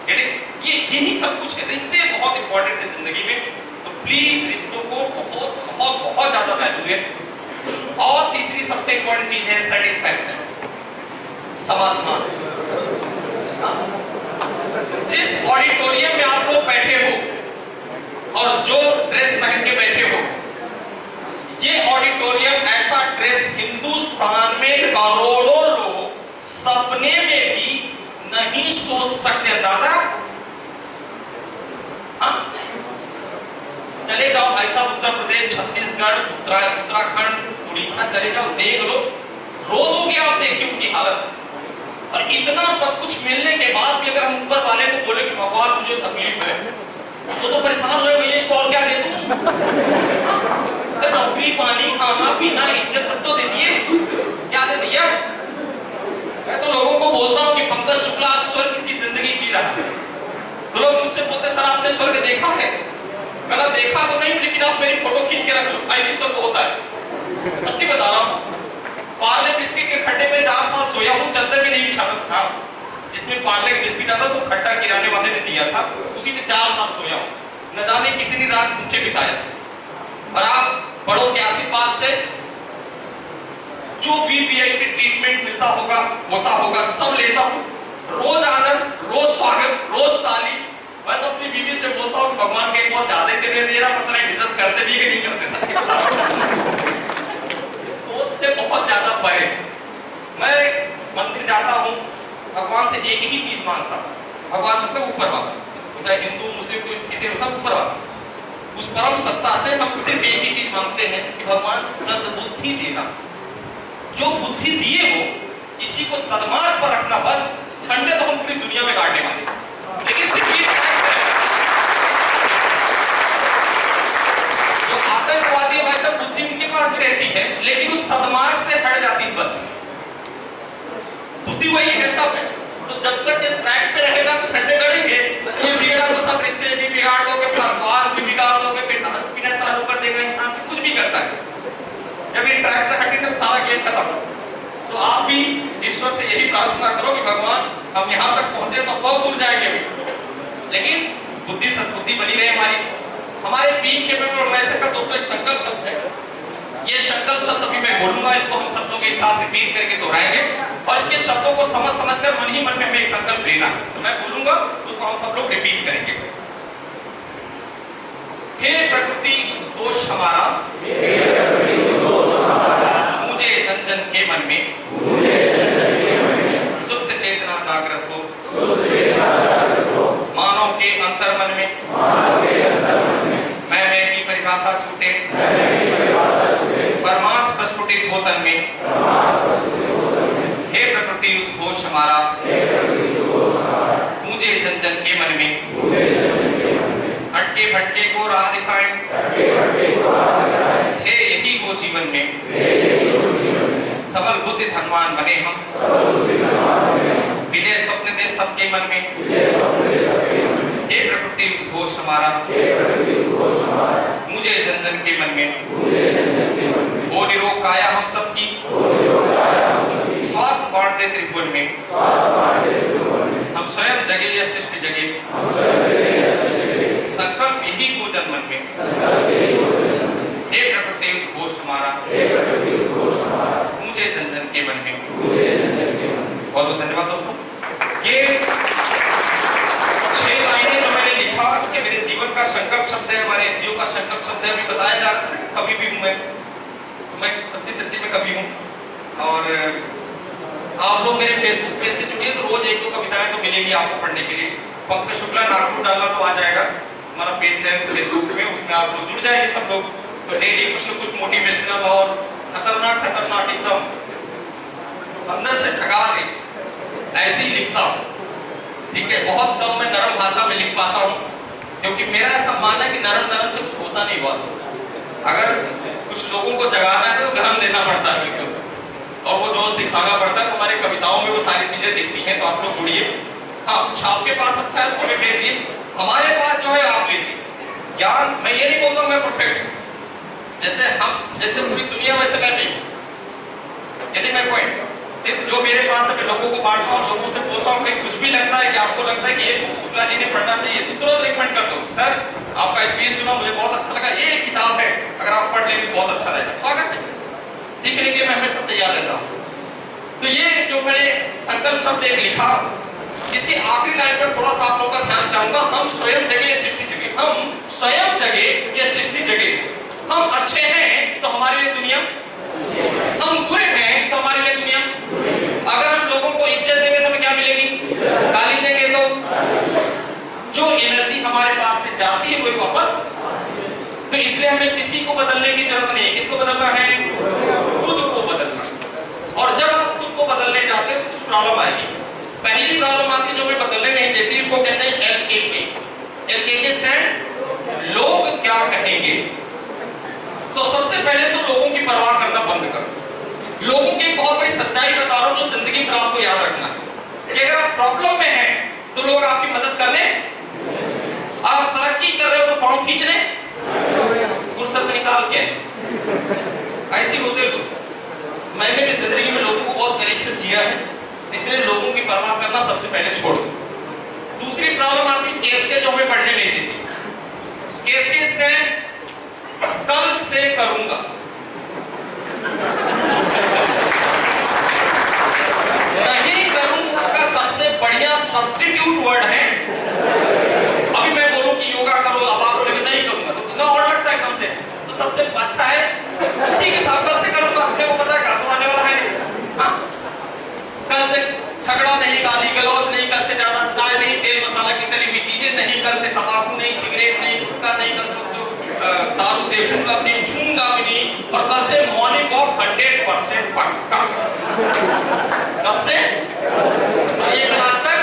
ये यही सब कुछ है। रिश्ते बहुत इंपॉर्टेंट है जिंदगी में, तो प्लीज रिश्तों को बहुत बहुत बहुत ज्यादा वैल्यू दें। और तीसरी सबसे इंपॉर्टेंट चीज है सेटिस्फैक्शन, समाधान। जिस ऑडिटोरियम में आप लोग बैठे हो और जो ड्रेस पहन के बैठे हो, ये ऑडिटोरियम ऐसा ड्रेस हिंदुस्तान में करोड़ों लोग सपने में भी नहीं सोच सकते। अंदाजा? चले जाओ भाई साहब, उत्तर प्रदेश, छत्तीसगढ़, उत्तराखंड, उड़ीसा चले जाओ, देख लो, रो दोगे आप देख के उनकी हालत। और इतना सब कुछ मिलने के बाद भी अगर हम ऊपर वाले को बोले कि भगवान मुझे तकलीफ है, तो परेशान हो भैया, इसको और क्या दे दूं? नौकरी, पानी, खाना पीना, इज्जत सब तो दे दिए, क्या दे भैया? मैं तो लोगों को बोलता हूँ कि पंकज शुक्ला स्वर्ग की जिंदगी जी रहा है, तो लोग मुझसे बोलते सर आपने स्वर्ग देखा है? मैंने देखा तो नहीं, लेकिन आप मेरी फोटो खींच के रख लो, ऐसी स्वर्ग होता है। सच्ची बता रहा हूँ, पार्ले बिस्किट के खड्डे पे 4 साल सोया हूँ, चद्दर भी नहीं बिछा था साहब, जिसमें पार्ले के बिस्किट आता तो खट्टा किराने वाले ने दिया था, उसी पे 4 साल सोया हूँ, न जाने कितनी रात नीचे बिताया। और आप बड़ों के आशीर्वाद से जो वीवीआईपी ट्रीटमेंट मिलता होगा, होता होगा, सब लेता हूँ। रोज आदर, रोज स्वागत, रोज ताली। मैं तो अपनी बीवी से बोलता हूँ कि भगवान के बहुत ज्यादा देने दे रहा, पता नहीं डिजर्व करते भी कि नहीं करते। सच्ची बता रहा हूँ, सोच से बहुत ज्यादा परे। मैं मंदिर जाता हूँ, भगवान से एक ही चीज मांगता हूँ, भगवान मतलब ऊपर वाला, चाहे हिंदू मुस्लिम कोई किसी सब ऊपर वाला, उस परम सत्ता से हम सिर्फ एक ही चीज मांगते हैं कि भगवान सद्बुद्धि देना, जो बुद्धि दिए हो इसी को सद्मार्ग पर रखना। बस झंडे तो हम पूरी दुनिया में गाड़ने वाले, लेकिन सिर्फ आतंकवादी भाई साहब बुद्धि उनके पास भी रहती है, लेकिन उस सदमार्ग से हट जाती है बस। बुद्धि वही है सब है। तो जब तक ये ट्रैक पे रहेगा तो झंडे गड़ेंगे। ये बिगड़ा तो सब रिश्ते भी बिगाड़ दोगे, स्वास्थ्य भी बिगाड़ दोगे, फिर दारू पीना चालू कर देगा इंसान, कुछ भी करता है। जब ये ट्रैक से हटे तो सारा गेम खत्म। तो आप भी ईश्वर से यही प्रार्थना करो कि भगवान हम यहाँ तक पहुंचे तो बहुत दूर जाएंगे भी, लेकिन बुद्धि सद्बुद्धि बनी रहे हमारी। हमारे बीइंग कैपेबल ऑर्गेनाइजेशन का दोस्तों एक संकल्प शब्द है। ये संकल्प शब्द अभी मैं बोलूंगा, इसको हम सब लोग एक साथ रिपीट करके दोहराएंगे और इसके शब्दों को समझकर मन ही मन में हमें एक संकल्प लेना है। तो मैं बोलूंगा उसको हम सब लोग रिपीट करेंगे। हे प्रकृति उद्घोष हमारा, मुझे जन जन के मन में सुप्त चेतना जागृत हो, मानव के अंतर मन में मैं की परिभाषा छूटे, परमार्थ प्रस्फुटित हो तन में। हे प्रकृति उद्घोष हमारा, गूंजे जन जन के मन में, अटके भटके को राह दिखाएं, हे यही वो जीवन में, सबल बुद्धि धनवान बने हम, विजय स्वप्न दे सबके मन में। हे प्रकृति उद्घोष हमारा, मुझे जन जन के मन में, वो निरोग काया हम सबकी, स्वास्थ्य बांट दे त्रिभुवन में, हम स्वयं जगे या सृष्टि जगे, संकल्प यही को जन्मन में। हे प्रकृति उद्घोष हमारा, मुझे जन जन के मन में। बहुत बहुत धन्यवाद दोस्तों। ये 6 लाइनें जो मैंने लिखा कि मेरे जीवन का संकल्प शब्द है, हमारे एनजीओ का संकल्प शब्द है। अभी बताया जा रहा था ना कभी भी हूं मैं सच्ची में कभी हूं। और आप लोग मेरे फेसबुक पेज से जुड़िए तो रोज 1-2 कविताएं तो मिलेंगी आपको पढ़ने के लिए। पंकज शुक्ला नागपुर डालना तो आ जाएगा, हमारा पेज है फेसबुक में, उसमें आप लोग जुड़ जाएंगे सब लोग। तो डेली कुछ न कुछ मोटिवेशनल और खतरनाक एकदम अंदर से जगा दे ऐसे ही लिखता हूँ। ठीक है, बहुत कम मैं नरम भाषा में लिख पाता हूँ, क्योंकि मेरा ऐसा मानना है कि नरम से कुछ होता नहीं बहुत। अगर कुछ लोगों को जगाना है तो गरम देना पड़ता है बिल्कुल, और वो जोश दिखाना पड़ता है। तो हमारी कविताओं में वो सारी चीजें दिखती हैं, तो आप लोग जुड़िए। हाँ, कुछ आपके पास अच्छा है तो हमें भेजिए, हमारे पास जो है आप लीजिए। ज्ञान मैं ये नहीं बोलता मैं परफेक्ट हूँ, जैसे पूरी दुनिया वैसे मैं नहीं। यदि मैं पॉइंट सिर्फ जो मेरे पास है मैं लोगों को बांटता हूँ, लोगों से बोलता हूँ। कुछ भी लगता है कि आपको लगता है कि ये बुक शुक्ला जी ने पढ़ना चाहिए तो तुरंत रिकमेंड कर दो। सर आपका स्पीच सुना, मुझे बहुत अच्छा लगा, ये एक किताब है, अगर आप पढ़ लेंगे बहुत अच्छा रहेगा। स्वागत है, सीखने के मैं हमेशा तैयार रहता हूँ। तो ये जो मैंने संकल्प शब्द एक लिखा, इसकी आखिरी लाइन पर थोड़ा सा आप लोगों का ध्यान चाहूंगा। हम स्वयं जगे या सृष्टि जगे, हम स्वयं जगे या सृष्टि जगे। हम अच्छे हैं तो हमारे लिए दुनिया, हम बुरे हैं तो हमारे लिए दुनिया। अगर हम लोगों को इज्जत देंगे तो हमें क्या मिलेगी, गाली देंगे तो जो एनर्जी हमारे पास से जाती है वही वापस। तो इसलिए हमें किसी को बदलने की जरूरत नहीं है। किसको बदलना है? खुद को बदलना। और जब आप खुद को बदलने जाते हो तो कुछ प्रॉब्लम आएगी। पहली प्रॉब्लम आती है जो हमें बदलने नहीं देती, उसको कहते हैं LKK। LKK स्टैंड लोग क्या कहेंगे। तो सबसे पहले तो लोगों की परवाह करना बंद करो। लोगों की बहुत बड़ी सच्चाई बता रहा हूं जो जिंदगी भर आपको याद रखना है कि अगर आप प्रॉब्लम में हैं तो लोग आपकी मदद करने, आप तरक्की कर रहे हो तो पांव खींचने, फुर्सत निकाल के ऐसे होते लोग। मैंने भी जिंदगी में लोगों को बहुत करीब से जिया है, इसलिए लोगों की परवाह करना सबसे पहले छोड़ दो। दूसरी प्रॉब्लम आती है केस के, जो हमें बढ़ने नहीं देती। केस के स्टैंड कल से करूंगा। नहीं करूंगा का सबसे बढ़िया सब्स्टिट्यूट वर्ड है। अभी मैं बोलूं कि योगा करो, अब आप बोलेंगे नहीं करूंगा तो कितना और लगता है एकदम से। तो सबसे अच्छा है ठीक है साहब कल से करूंगा, अपने को पता है कल तो आने वाला है नहीं। हाँ, कल से झगड़ा नहीं, गाली गलौज नहीं, कल से ज्यादा चाय नहीं, तेल मसाला की तली हुई चीजें नहीं, कल से तंबाकू नहीं, सिगरेट नहीं, गुटखा नहीं, कल से दारू देखूंगा भी नहीं, छूंगा भी नहीं, और कल से मॉर्निंग वॉक 100% पक्का। कब से? ये क्लास तक,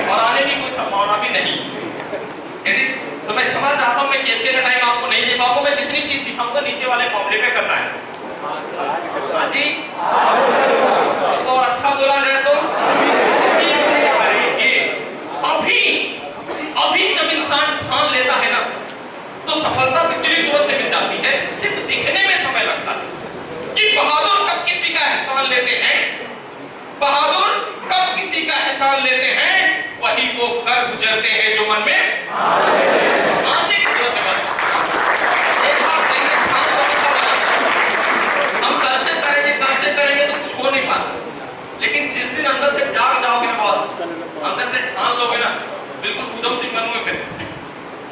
और आने की कोई संभावना भी नहीं। तो मैं क्षमा चाहता हूं, मैं केस के टाइम आपको नहीं दे पाऊंगा। मैं जितनी चीज आपको नीचे वाले फॉर्मूले पे करना है। हाँ जी, इसको और अच्छा बोला जाए तो अभी से करेंगे। अभी जब इंसान ठान लेता है ना, तो सफलता एक्चुअली तुरंत मिल जाती है, सिर्फ दिखने में समय लगता है। कि बहादुर कब किसी का एहसान लेते हैं, बहादुर कब किसी का एहसान लेते हैं, वही वो कर गुजरते हैं जो मन में आने की जरूरत है। बस एक बात कहिए, ठान लोगे सब हो जाता है। हम कल से करेंगे तो कुछ हो नहीं पाता, लेकिन जिस दिन अंदर से जाग जाओगे ना बॉस, अंदर से ठान लोगे ना, बिल्कुल उधम सिंह बनोगे, फिर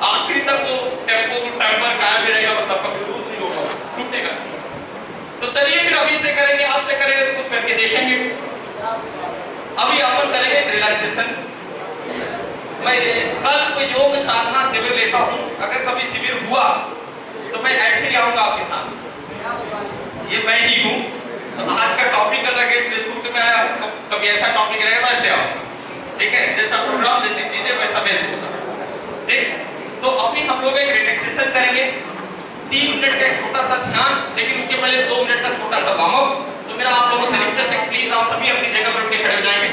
आखिरी तक वो टेम्पर कायम भी रहेगा, मतलब कभी लूज नहीं होगा, टूटेगा। तो चलिए फिर अभी से करेंगे, आज से करेंगे तो कुछ करके देखेंगे। अभी अपन करेंगे रिलैक्सेशन। मैं कल कोई योग साधना शिविर लेता हूँ, अगर कभी शिविर हुआ तो मैं ऐसे ही आऊंगा आपके साथ, ये मैं ही हूँ। तो आज का टॉपिक अलग है, इसलिए शूट में आया, कभी ऐसा टॉपिक रहेगा तो ऐसे आओ, ठीक है, जैसा प्रोग्राम जैसी चीजें वैसा वेशभूषा, ठीक। तो अभी हम लोग एक रिलैक्सेशन करेंगे, 3 मिनट का एक छोटा सा ध्यान, लेकिन उसके पहले 2 मिनट का छोटा सा वार्म अप। तो मेरा आप लोगों से रिक्वेस्ट है, प्लीज आप सभी अपनी जगह पर उठ के खड़े हो जाएंगे।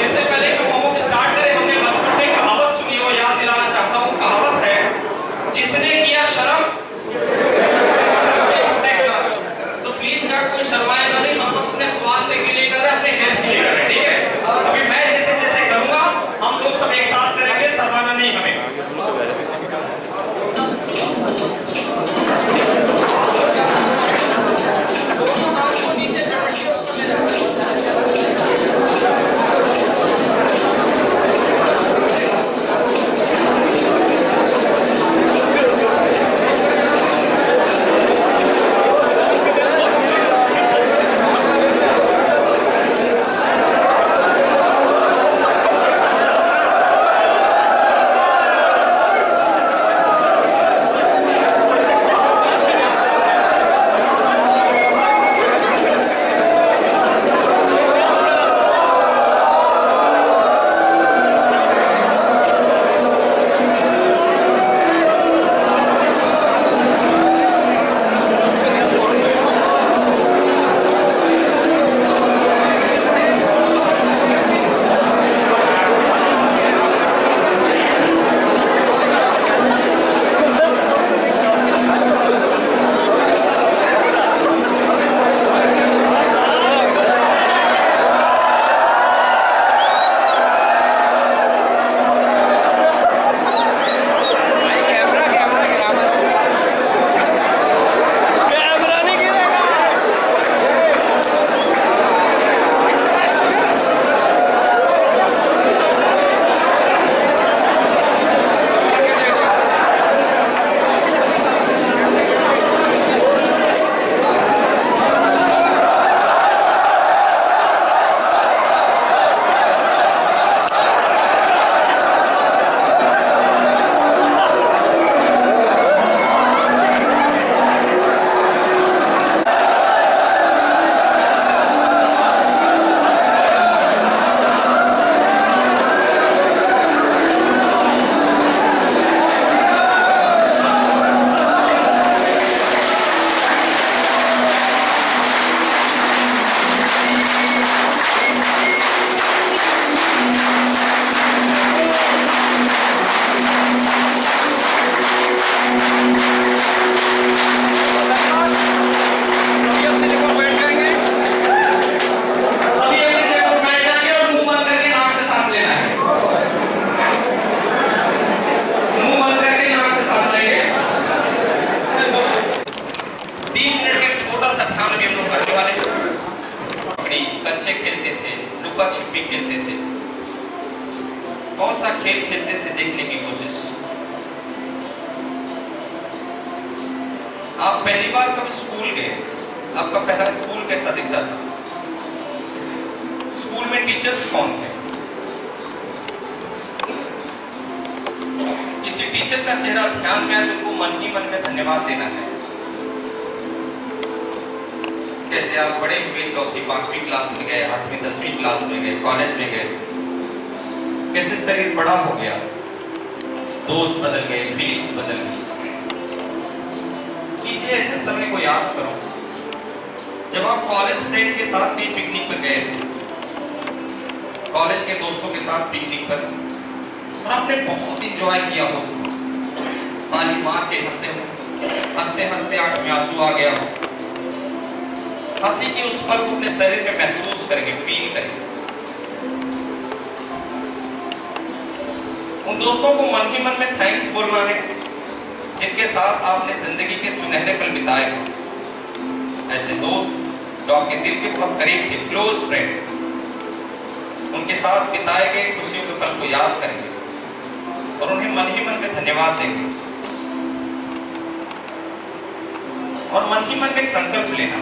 इससे पहले कि वार्म अप स्टार्ट करें, हमने बचपन में कहावत सुनी हो, याद दिलाना चाहता हूँ। कहावत है, जिसने किया शर्म तो प्लीज यार कोई शर्माएगा नहीं, हम सब अपने स्वास्थ्य के लिए कर रहे हैं, अपने हेल्थ के लिए कर रहे हैं, ठीक है। अभी मैं जैसे करूंगा, हम लोग सब एक साथ करेंगे, शर्माना नहीं हमें। कौन सा खेल खेलते थे देखने की कोशिश। आप पहली बार कब स्कूल गए, आपका पहला स्कूल कैसा दिखता था? स्कूल में टीचर्स कौन थे? किसी टीचर का चेहरा ध्यान में आए तो उनको मन ही मन में धन्यवाद देना है। कैसे आप बड़े हुए, 4वीं 5वीं क्लास में गए, 8वीं 10वीं क्लास में गए, कॉलेज में गए, कैसे शरीर बड़ा हो गया, दोस्त बदल गए, फीलिंग्स बदल गई। इसलिए ऐसे समय को याद करो जब आप कॉलेज फ्रेंड के साथ भी पिकनिक पर गए थे, कॉलेज के दोस्तों के साथ पिकनिक पर, और आपने बहुत इंजॉय किया हो, ताली मार के हंसे हो, हंसते हंसते आंख में आंसू आ गया हो, हंसी की उस पल को अपने शरीर में महसूस करेंगे, फील करेंगे। उन दोस्तों को मन ही मन में थैंक्स बोलना है जिनके साथ आपने जिंदगी के सुनहरे पल बिताए। ऐसे दोस्त जो आपके दिल के बहुत करीब थे, क्लोज फ्रेंड, उनके साथ बिताए गए खुशियों के पल को याद करेंगे और उन्हें मन ही मन में धन्यवाद देंगे। और मन ही मन में एक संकल्प लेना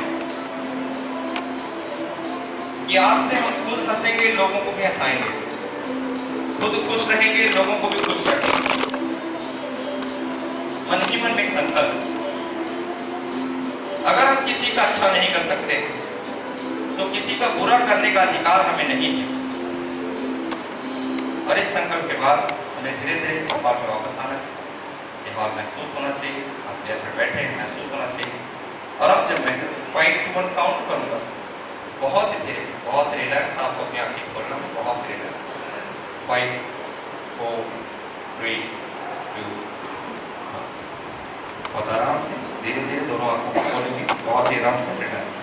कि आपसे हम खुद हंसेंगे, लोगों को भी हंसाएंगे, खुद खुश रहेंगे, लोगों को भी खुश रखेंगे। मन ही मन में एक संकल्प। अगर हम किसी का अच्छा नहीं कर सकते तो किसी का बुरा करने का अधिकार हमें नहीं है। और इस संकल्प के बाद हमें धीरे धीरे इस बात में वापस आना है। ये हाल महसूस होना चाहिए, आप चेयर पर बैठे हैं, महसूस होना चाहिए। और अब जब मैं 5 to 1 काउंट करूंगा, बहुत धीरे, बहुत रिलैक्स आपको अपनी आंखें खोलना है, बहुत रिलैक्स। 5 4 3 2 बहुत आराम से धीरे धीरे दोनों आंखों को खोलेंगे, बहुत ही आराम से रिलैक्स।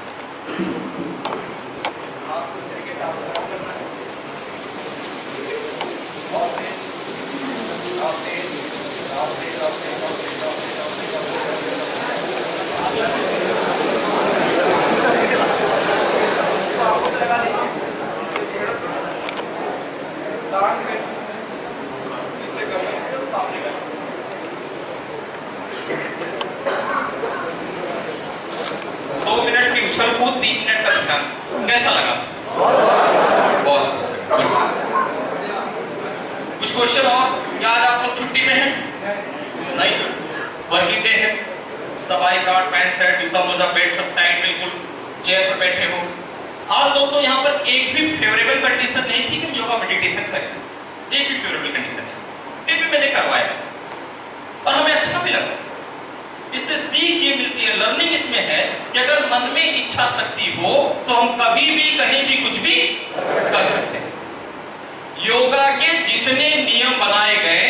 आपको इस तरीके से आपको करना है, बहुत तेज, बहुत तेज, बहुत तेज, बहुत तेज, बहुत तेज, बहुत तेज, बहुत तेज, लगा दीजिए टांग में पीछे करना, सामने करना। 2 मिनट की उछल कूद, 3 मिनट का ध्यान। कैसा लगा? बहुत अच्छा लगा। कुछ क्वेश्चन और? क्या आज आप लोग छुट्टी में हैं? नहीं, वर्किंग डे है। सब आई कार्ड, पैंट शर्ट, जूता मोजा, बेल्ट सब टाइट, बिल्कुल चेयर पर बैठे हो। आज दोस्तों यहाँ पर एक भी फेवरेबल कंडीशन नहीं थी कि हम योगा मेडिटेशन करें, एक भी फेवरेबल कंडीशन नहीं, फिर भी मैंने करवाया और हमें अच्छा भी लगा। इससे सीख ये मिलती है, लर्निंग इसमें है कि अगर मन में इच्छा शक्ति हो तो हम कभी भी कहीं भी कुछ भी कर सकते हैं। योगा के जितने नियम बनाए गए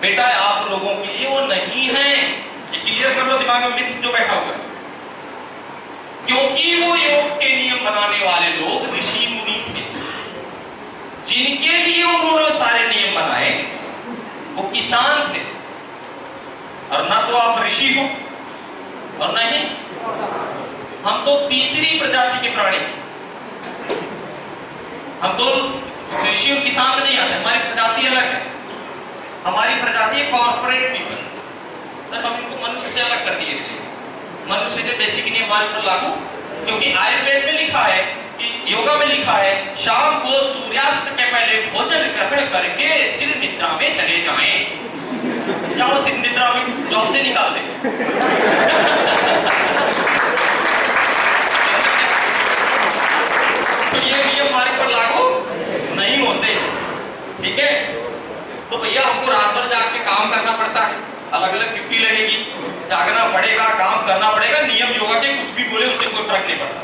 बेटा आप लोगों के लिए वो नहीं है, ये क्लियर कर लो दिमाग में मिथ जो बैठा हुआ है। क्योंकि वो योग के नियम बनाने वाले लोग ऋषि मुनि थे, जिनके लिए उन्होंने सारे नियम बनाए वो किसान थे। और ना तो आप ऋषि हो और ना ही हम तो तीसरी प्रजाति के प्राणी हैं। हम तो ऋषि और किसान में नहीं आते, हमारी प्रजाति अलग है। हमारी प्रजाति है कॉर्पोरेट पीपल। सर हम इनको मनुष्य से अलग कर दिए, इसलिए मनुष्य के बेसिक नियम हमारे ऊपर लागू। क्योंकि आयुर्वेद में लिखा है कि योगा में लिखा है शाम को सूर्यास्त के पहले भोजन ग्रहण करके चिर निद्रा में चले जाएं। जाओ चिर निद्रा में, जॉब से निकाल दे। तो ये नियम हमारे पर लागू नहीं होते, ठीक है। तो भैया हमको रात भर जाग के काम करना पड़ता है, अलग अलग ड्यूटी लगेगी, जागना पड़ेगा, काम करना पड़ेगा। नियम योगा के कुछ भी बोले उससे कोई फर्क नहीं पड़ता।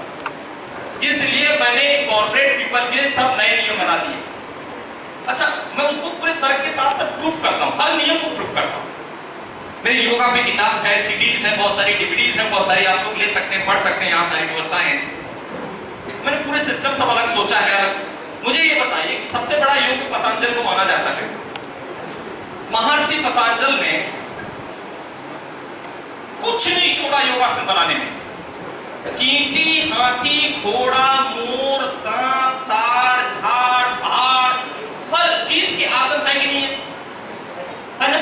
इसलिए मैंने कॉर्पोरेट पीपल के लिए सब नए नियम बना दिए। अच्छा, मैं उसको पूरे तर्क के साथ साथ प्रूफ करता हूँ, हर नियम को प्रूफ करता हूँ। मेरी योगा में किताब है, सीडीज है, बहुत सारी डीवीडीज है, बहुत सारी आप लोग ले सकते हैं, पढ़ सकते हैं, यहाँ सारी व्यवस्थाएं हैं। मैंने पूरे सिस्टम सब अलग सोचा है, अलग। मुझे ये बताइए कि सबसे बड़ा योग पतंजलि को माना जाता है। महर्षि पतंजलि ने कुछ नहीं छोड़ा योगासन बनाने में। चींटी, हाथी, घोड़ा, मोर, सांप, ताड़, झाड़, पहाड़, हर चीज के आसन है कि नहीं है ना?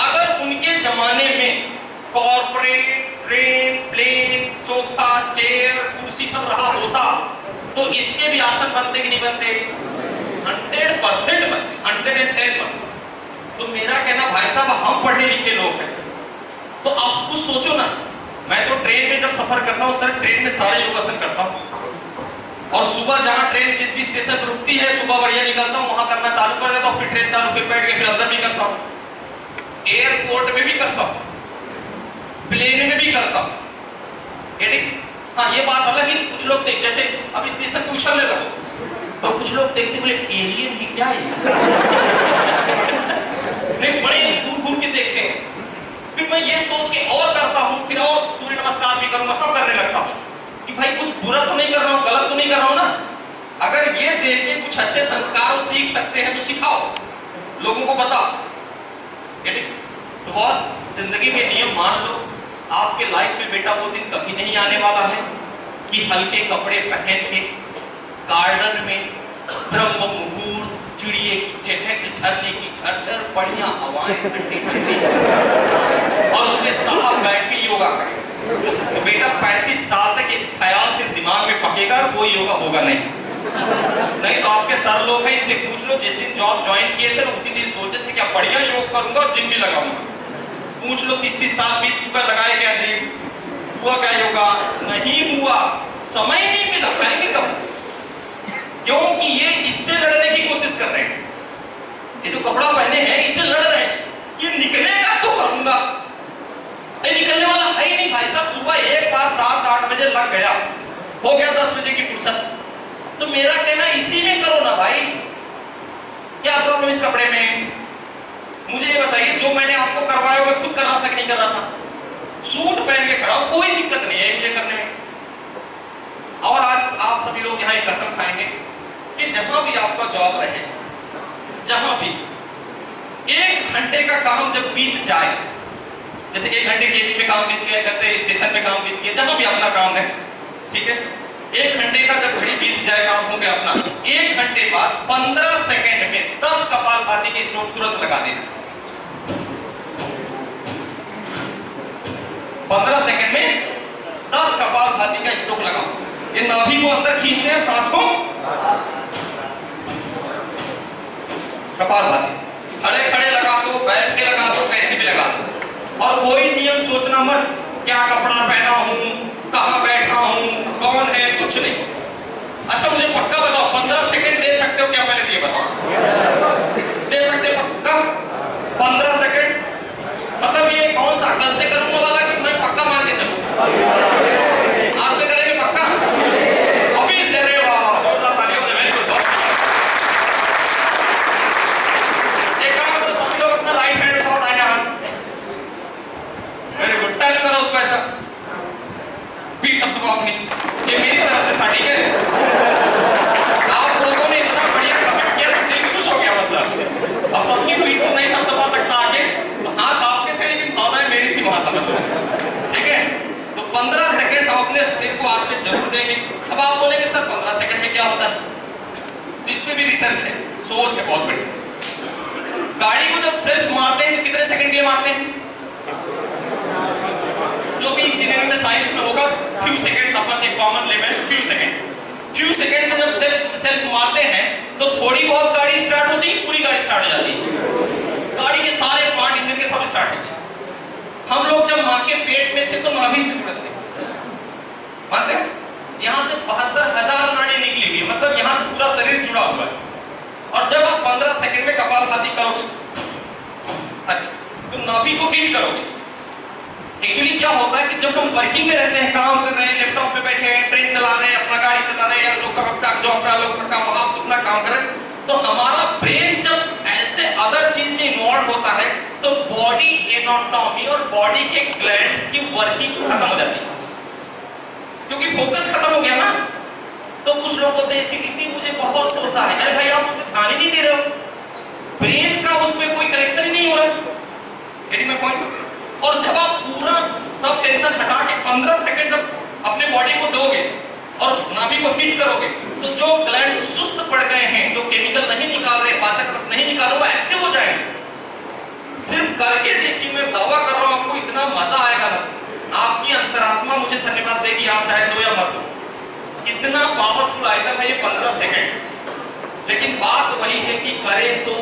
अगर उनके जमाने में corporate, train, plane, sofa, chair, कुर्सी सब रहा होता तो इसके भी आसन बनते कि नहीं बनते? 100% बनते, 110%। तो मेरा कहना भाई साहब हम पढ़े लिखे लोग हैं तो आप कुछ सोचो ना। मैं तो ट्रेन में जब सफर करता हूँ सर, ट्रेन में सारे योगासन करता हूँ। और सुबह जहाँ ट्रेन जिस भी स्टेशन पर रुकती है, सुबह बढ़िया निकलता हूँ, वहां करना चालू कर देता हूँ, फिर ट्रेन चालू, फिर बैठ के फिर अंदर भी करता हूँ। एयरपोर्ट में भी करता हूँ, प्लेन में भी करता हूँ। हाँ, ये बात अलग है। कुछ लोग देख, जैसे अब स्टेशन पे उछलने लगो तो कुछ लोग देखते बोले एलियन ही क्या है नहीं, बड़े दूर दूर के देखते हैं। फिर मैं ये सोच के और करता हूँ, फिर और सूर्य नमस्कार भी करूंगा, सब करने लगता हूँ कि भाई कुछ बुरा तो नहीं कर रहा हूँ, गलत तो नहीं कर रहा हूँ ना। अगर ये देख के कुछ अच्छे संस्कार सीख सकते हैं तो सिखाओ, लोगों को बताओ। तो बॉस, जिंदगी के नियम मान लो। आपके लाइफ में बेटा वो दिन कभी नहीं आने वाला है कि हल्के कपड़े पहन के गार्डन में ब्रह्म मुहूर्त, चिड़िए की चहक, झरने की झरझर, बढ़िया हवाएं, ठंडी ठंडी, और उसमें साहब बैठ के योगा करें। तो बेटा 35 साल तक इस ख्याल सिर्फ दिमाग में पकेगा, कोई योगा होगा नहीं तो आपके सर लोग हैं, इनसे पूछ लो, जिस दिन जॉब ज्वाइन किए थे ना उसी दिन सोचे थे क्या बढ़िया योग करूंगा और जिम भी लगाऊंगा। पूछ लो 30 साल बीत चुका, लगाए क्या जिम, हुआ क्या योगा? नहीं हुआ, समय नहीं मिला, करेंगे कब? क्योंकि ये इससे लड़ने की कोशिश कर रहे हैं। ये जो कपड़ा पहने हैं इससे लड़ रहे हैं, ये निकलेगा तो करूंगा। ये निकलने वाला है ही नहीं भाई साहब। सुबह एक बार 7-8 बजे लग गया, हो गया 10 बजे की फुर्सत। तो मेरा कहना इसी में करो ना भाई। क्या प्रॉब्लम इस कपड़े में? मुझे ये बताइए, जो मैंने आपको करवाया मैं खुद कर रहा था कि नहीं कर रहा था? सूट पहन के खड़ा हूं, कोई दिक्कत नहीं है मुझे करने में। और आज आप सभी लोग यहाँ एक कसम खाएंगे कि जहां भी आपका जॉब रहे, जहां भी 1 घंटे का काम जब बीत जाए, जैसे 1 घंटे केबिन में काम बीत गया, कहते स्टेशन पे काम बीत गया, जहां भी अपना काम है, ठीक है, 1 घंटे का जब घड़ी बीत जाए काम हो गया अपना, 1 घंटे बाद 15 सेकंड में 10 कपालभाति की स्ट्रोक तुरंत लगा देना। 15 सेकंड में 10 कपालभाति का स्ट्रोक लगाओ। ये नाभि को अंदर खींचते हैं, सांस को कपालभाति, खड़े खड़े लगा दो, बैठ के लगा दो, कैसे भी लगा दो। और कोई नियम सोचना मत, क्या कपड़ा पहना हूं, कहां बैठा हूं, कौन है, कुछ नहीं। अच्छा मुझे पक्का बताओ, 15 सेकंड दे सकते हो क्या? पहले ये बताओ, दे सकते पक्का 15 सेकंड? मतलब ये कौन सा कल से करूंगा वाला कि मैं पक्का मान के चलूं? आज से करेंगे पक्का? अभी से? अरे वाह वाह, जोरदार तालियां हो जाए। Very good. एक काम करो, सब लोग अपना राइट हैंड उठाओ, दाहिना हाथ। Very good. टर्न करो उसको ऐसा, पीठ तब दबाओ अपनी। ये मेरी तरफ से था, ठीक है? आप लोगों ने इतना बढ़िया कमेंट किया तो दिल खुश हो गया। मतलब अब सबकी पीठ तो नहीं तब दबा सकता आगे, तो हाथ आपके थे लेकिन भावनाएं मेरी थी वहां, समझ लो, ठीक है? तो 15 सेकंड हम अपने शरीर को आज से जरूर देंगे। अब आप बोलेंगे सर 15 सेकंड में क्या होता है? इस पे भी रिसर्च है, सोच है बहुत बड़ी। गाड़ी को जब सेल्फ मारते हैं तो कितने सेकंड के लिए मारते हैं? जो भी इंजीनियरिंग में साइंस में होगा, फ्यू सेकंड्स, अपन एक कॉमन लेवल, फ्यू सेकंड में जब सेल्फ मारते हैं तो थोड़ी बहुत गाड़ी स्टार्ट होती है, पूरी गाड़ी स्टार्ट हो जाती है, गाड़ी के सारे पार्ट इंजन के सब स्टार्ट होते हैं। हम लोग जब मां के पेट में थे तो नाभि से जुड़े थे, मानते हैं? यहाँ से 72,000 नाड़ी निकली हुई, मतलब यहाँ से पूरा शरीर जुड़ा हुआ है। और जब आप 15 सेकंड में कपालभाति करोगे तो नाभि को बीट करोगे। एक्चुअली क्या होता है कि जब हम वर्किंग में रहते हैं, काम कर रहे हैं, लैपटॉप पे बैठे हैं, ट्रेन चला रहे हैं, अपना गाड़ी चला रहे हैं, या लोग का जो अपना लोग का काम, आप अपना काम कर रहे हैं, तो हमारा ब्रेन जब ऐसे अदर चीज में इन्वॉल्व होता है तो बॉडी एनाटॉमी और बॉडी के ग्लैंड्स की वर्किंग खत्म हो जाती है, क्योंकि फोकस खत्म हो गया ना। तो कुछ लोग बोलते हैं एसिडिटी मुझे बहुत होता है। अरे भाई आप उसमें ध्यान ही नहीं दे रहे हो, ब्रेन का उसमें कोई कनेक्शन ही नहीं हो रहा है। Getting my point? और जब आप पूरा सब टेंशन हटा के 15 सेकंड जब अपने बॉडी को दोगे और नाभि को हिट करोगे तो जो ग्लैंड सुस्त पड़ गए हैं, जो केमिकल नहीं निकाल रहे, पाचक रस नहीं निकाल रहे, वो एक्टिव हो जाएंगे। सिर्फ करके देखिए, मैं दावा कर रहा हूं आपको इतना मजा आएगा ना, आपकी अंतरात्मा मुझे धन्यवाद देगी, आप चाहे दो या मत दो। इतना पावरफुल आइटम है ये 15 सेकंड। लेकिन बात वही है कि करें तो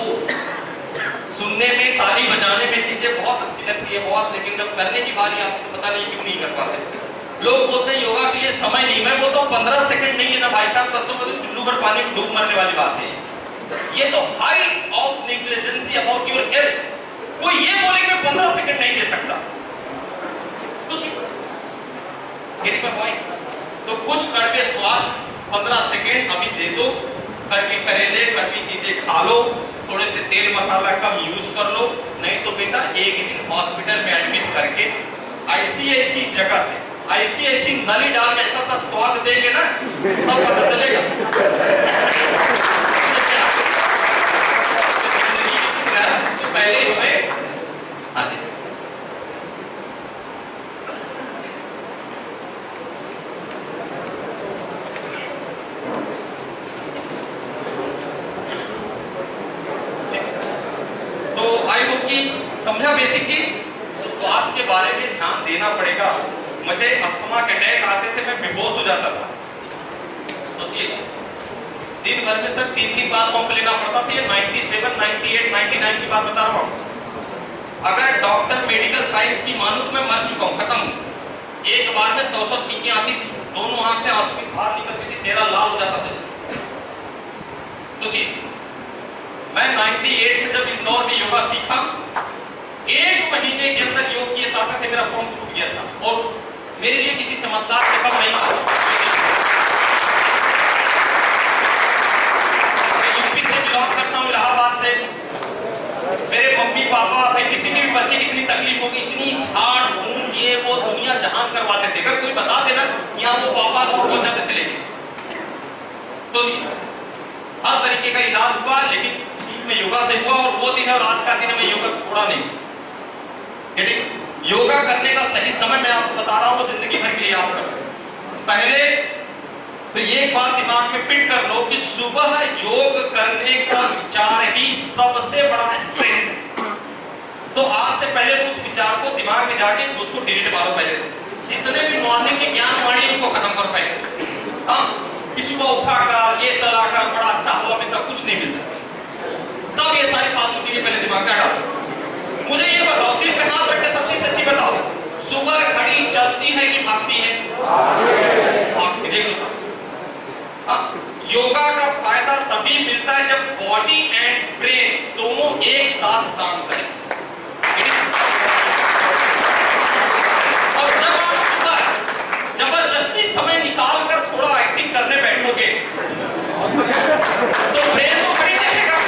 सुनने में, ताली बजाने में चीजें बहुत अच्छी लगती है बॉस, लेकिन जब करने की बारी आती है तो पता नहीं क्यों नहीं कर पाते। लोग बोलते हैं योगा के लिए समय नहीं, मैं बोलता हूँ 15 सेकंड नहीं है ना भाई साहब, तब तो चुल्लू भर पानी में डूब मरने वाली बात है। ये तो height of negligence about your health. कोई ये बोले कि मैं 15 सेकंड नहीं दे सकता, सोचिए गेटिंग माय पॉइंट। तो कुछ कड़वे स्वाद 15 सेकंड अभी दे दो, कड़वे करेले कड़वी चीजें खा लो, थोड़े से तेल मसाला कम यूज कर लो, नहीं तो बेटा एक दिन हॉस्पिटल में एडमिट करके ऐसी जगह से ऐसी नली डाल के ऐसा स्वाद देंगे ना, तब पता चलेगा। तो पहले हमें, हाँ जी, तो आई होप कि समझा बेसिक चीज। तो स्वास्थ्य के बारे में ध्यान देना पड़ेगा। मुझे अस्थमा के अटैक आते थे, मैं बेहोश हो जाता था। सोचिए दिन भर में सर 3 बार पंप लेना पड़ता था। ये 97, 98, 99 की बात बता रहा हूँ। अगर डॉक्टर मेडिकल साइंस की मानूं तो मैं मर चुका हूँ, खत्म हूँ। एक बार में 100 छींकें आती थी, दोनों आंख से आंसू की धार निकलती थी, चेहरा लाल हो जाता था। सोचिए मैं 98 में जब इंदौर में योगा सीखा, 1 महीने के अंदर योग की ताकत है, मेरा पंप छूट गया था और मेरे लिए किसी चमत्कार से कम नहीं था। मैं यूपी से बिलोंग करता हूँ, इलाहाबाद से। मेरे मम्मी पापा भाई किसी भी बच्चे की इतनी तकलीफ होगी, इतनी झाड़ फूंक ये वो दुनिया जहान करवाते थे, अगर कोई बता देना यहाँ वो पापा लोग हो जाते थे। लेकिन सोचिए हर तरीके का इलाज हुआ, लेकिन में योगा से हुआ और वो दिन है और आज का दिन मैं योगा छोड़ा नहीं। योगा करने का सही समय मैं आपको बता रहा हूं, जिंदगी भर के लिए याद करो। पहले तो ये बात दिमाग में फिट कर लो कि सुबह योग करने का विचार ही सबसे बड़ा स्ट्रेस है। तो आज से पहले उस विचार को दिमाग में जाके उसको डिलीट मारो। पहले जितने भी मॉर्निंग के ज्ञान वाणी उसको खत्म करो पहले। कि सुबह उठाकर ये चलाकर बड़ा अच्छा हवा मिलता, कुछ नहीं मिलता। सब ये सारी फालतू चीजें पहले दिमाग से हटा दो। मुझे ये बताओ, दिल पे हाथ रख के सच्ची सच्ची बताओ, सुबह घड़ी चलती है कि भागती है? भागती। देख लो योगा का फायदा तभी मिलता है जब बॉडी एंड ब्रेन दोनों एक साथ काम करें। और जब आप सुबह जबरदस्ती समय निकाल कर थोड़ा एक्टिंग करने बैठोगे तो ब्रेन तो खड़ी देखेगा,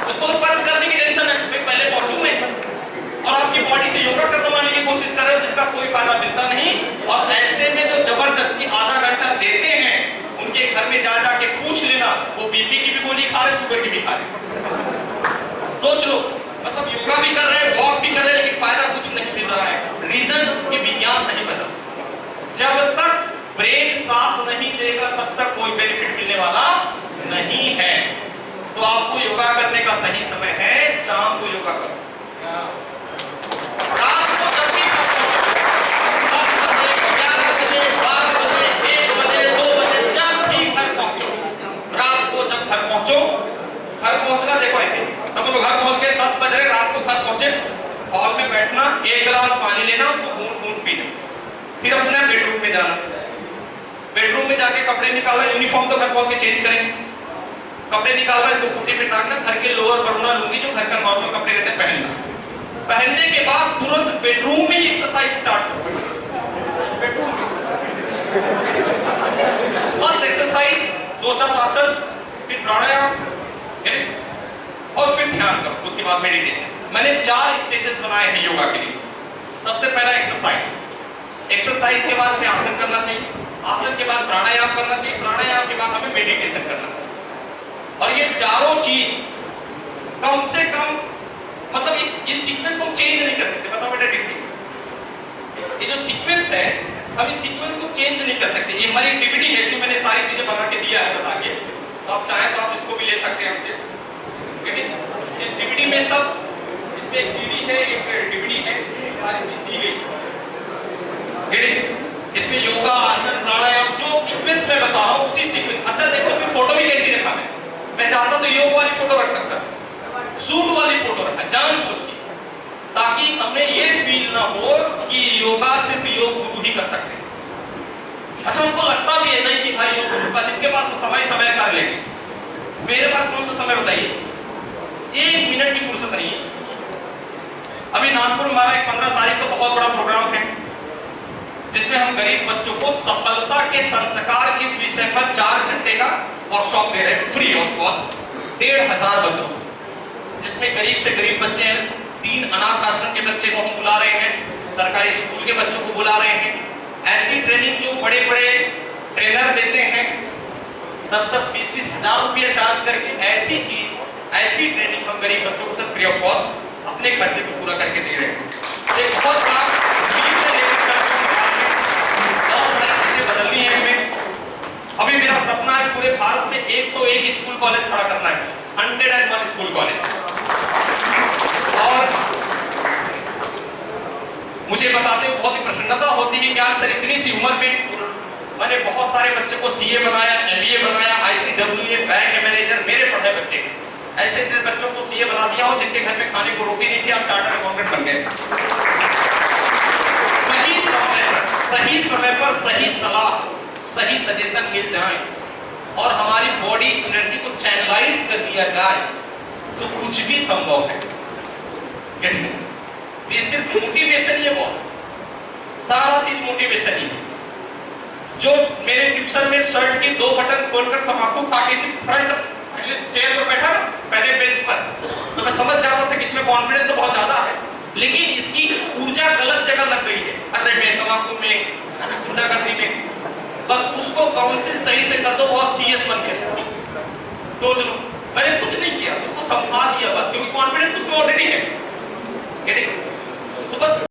उसको तो पंच करने की टेंशन है, मैं पहले पहुंचूं मैं। और आपकी बॉडी से योगा करवाने की कोशिश कर रहे हो जिसका कोई फायदा मिलता नहीं। और ऐसे में जो जबरदस्ती आधा घंटा देते हैं, उनके घर में जा जाके पूछ लेना, वो बीपी की भी गोली खा रहे, शुगर की भी खा रहे। सोच लो, मतलब योगा भी कर रहे हैं, वॉक भी कर रहे हैं, लेकिन फायदा कुछ नहीं मिल रहा है। रीजन कि विज्ञान नहीं पता। जब तक ब्रेन साथ नहीं देगा तब तक कोई बेनिफिट मिलने वाला नहीं है। तो आपको योगा करने का सही समय है शाम को योगा करो। रात को जब भी 10 बजे, 11 बजे, 12 बजे, 1 बजे, 2 बजे, जब भी घर पहुंचो। रात को जब घर पहुंचो, घर पहुंचना देखो ऐसे, तब लोग घर पहुंच गए 10 बज रहे, रात को घर पहुंचे, हॉल में बैठना, 1 गिलास पानी लेना, उसको घूंट पीना, फिर अपने बेडरूम में जाना। बेडरूम में जाके कपड़े निकालना, यूनिफॉर्म तो घर पहुंच के चेंज करेंगे, कपड़े निकालना, इसको पुट्टी में टांगना, घर के लोअर बरमुडा लुंगी जो घर का नॉर्मल कपड़े रहते हैं पहनना। पहनने के बाद तुरंत बेडरूम में एक्सरसाइज स्टार्ट करो। बेडरूम में मस्त एक्सरसाइज, 2-4 आसन, फिर प्राणायाम और फिर ध्यान करो। उसके बाद मेडिटेशन। मैंने 4 स्टेजेस बनाए हैं योगा के लिए। सबसे पहला एक्सरसाइज, एक्सरसाइज के बाद हमें आसन करना चाहिए, आसन के बाद प्राणायाम करना चाहिए, प्राणायाम के बाद हमें मेडिटेशन करना चाहिए। और ये चारों चीज कम से कम, मतलब इस सीक्वेंस को हम चेंज नहीं कर सकते। बताओ बेटा टेक्निक, ये जो सीक्वेंस है हम इस सीक्वेंस को चेंज नहीं कर सकते। ये हमारी डीवीडी है, इसमें मैंने सारी चीजें बना के दिया है बता के, तो आप चाहें तो आप इसको भी ले सकते हैं हमसे। ठीक है, इस डीवीडी में सब, इसमें एक सीडी है, एक डीवीडी है, इसमें सारी चीज दी गई। ठीक है, इसमें योगा, आसन, प्राणायाम जो सीक्वेंस में बता रहा हूँ उसी सीक्वेंस। अच्छा देखो इसमें फोटो भी कैसी रखा है, मैं चाहता तो योग वाली फोटो रख सकता, सूट वाली फोटो रखा जानबूझ के, ताकि हमें ये फील ना हो कि योगा सिर्फ योग गुरु ही कर सकते हैं। अच्छा उनको लगता भी है नहीं कि भाई योग गुरु का जिनके पास तो समय कर लेंगे। मेरे पास कौन सा समय बताइए, 1 मिनट की फुर्सत नहीं है। अभी नागपुर में हमारा 15 तारीख को बहुत बड़ा प्रोग्राम है, जिसमें हम गरीब बच्चों को सफलता के संस्कार इस विषय पर 4 घंटे का वर्कशॉप दे रहे हैं, फ्री ऑफ कॉस्ट, 1500 बच्चों को, जिसमें गरीब से गरीब बच्चे हैं, 3 अनाथ आश्रम के बच्चे को हम बुला रहे हैं, सरकारी स्कूल के बच्चों को बुला रहे हैं। ऐसी ट्रेनिंग जो बड़े बड़े ट्रेनर देते हैं 10-10, 20-20 हजार रुपया चार्ज करके, ऐसी चीज, ऐसी ट्रेनिंग हम गरीब बच्चों को सिर्फ फ्री ऑफ कॉस्ट अपने खर्चे पे पूरा करके दे रहे हैं। एक बहुत बड़ा बहुत सारी चीजें बदलनी है हमें। अभी मेरा सपना है पूरे भारत में 101 स्कूल कॉलेज खड़ा करना है, 101 स्कूल कॉलेज। और मुझे बताते हुए बहुत ही प्रसन्नता होती है कि आज सर इतनी सी उम्र में मैंने बहुत सारे बच्चे को सीए बनाया, एमबीए बनाया, आईसीडब्ल्यूए, बैंक मैनेजर, मेरे पढ़े बच्चे ऐसे बच्चों को सीए बना दिया हो जिनके घर में खाने को रोटी नहीं थी, आप चार्टर्ड अकाउंटेंट बन गए। सही समय पर सही सलाह, सही सजेशन मिल जाए और हमारी बॉडी एनर्जी को चैनलाइज कर दिया जाए तो कुछ भी संभव है। ये सिर्फ मोटिवेशन ही है बॉस, सारा चीज मोटिवेशन ही है। जो मेरे ट्यूशन में शर्ट की 2 बटन खोलकर तंबाकू खा के सिर्फ फ्रंट चेयर पर बैठा ना, पहले बेंच पर, तो मैं समझ जाता था कि इसमें कॉन्फिडेंस तो बहुत ज्यादा है, लेकिन इसकी ऊर्जा गलत जगह लग गई है। अरे मैं तंबाकू में, गुंडागर्दी में, बस उसको काउंसिल सही से कर दो, बहुत सीएस बन गया। सोच लो, मैंने कुछ नहीं किया, उसको संभाल दिया बस, क्योंकि कॉन्फिडेंस उसमें ऑलरेडी है। तो बस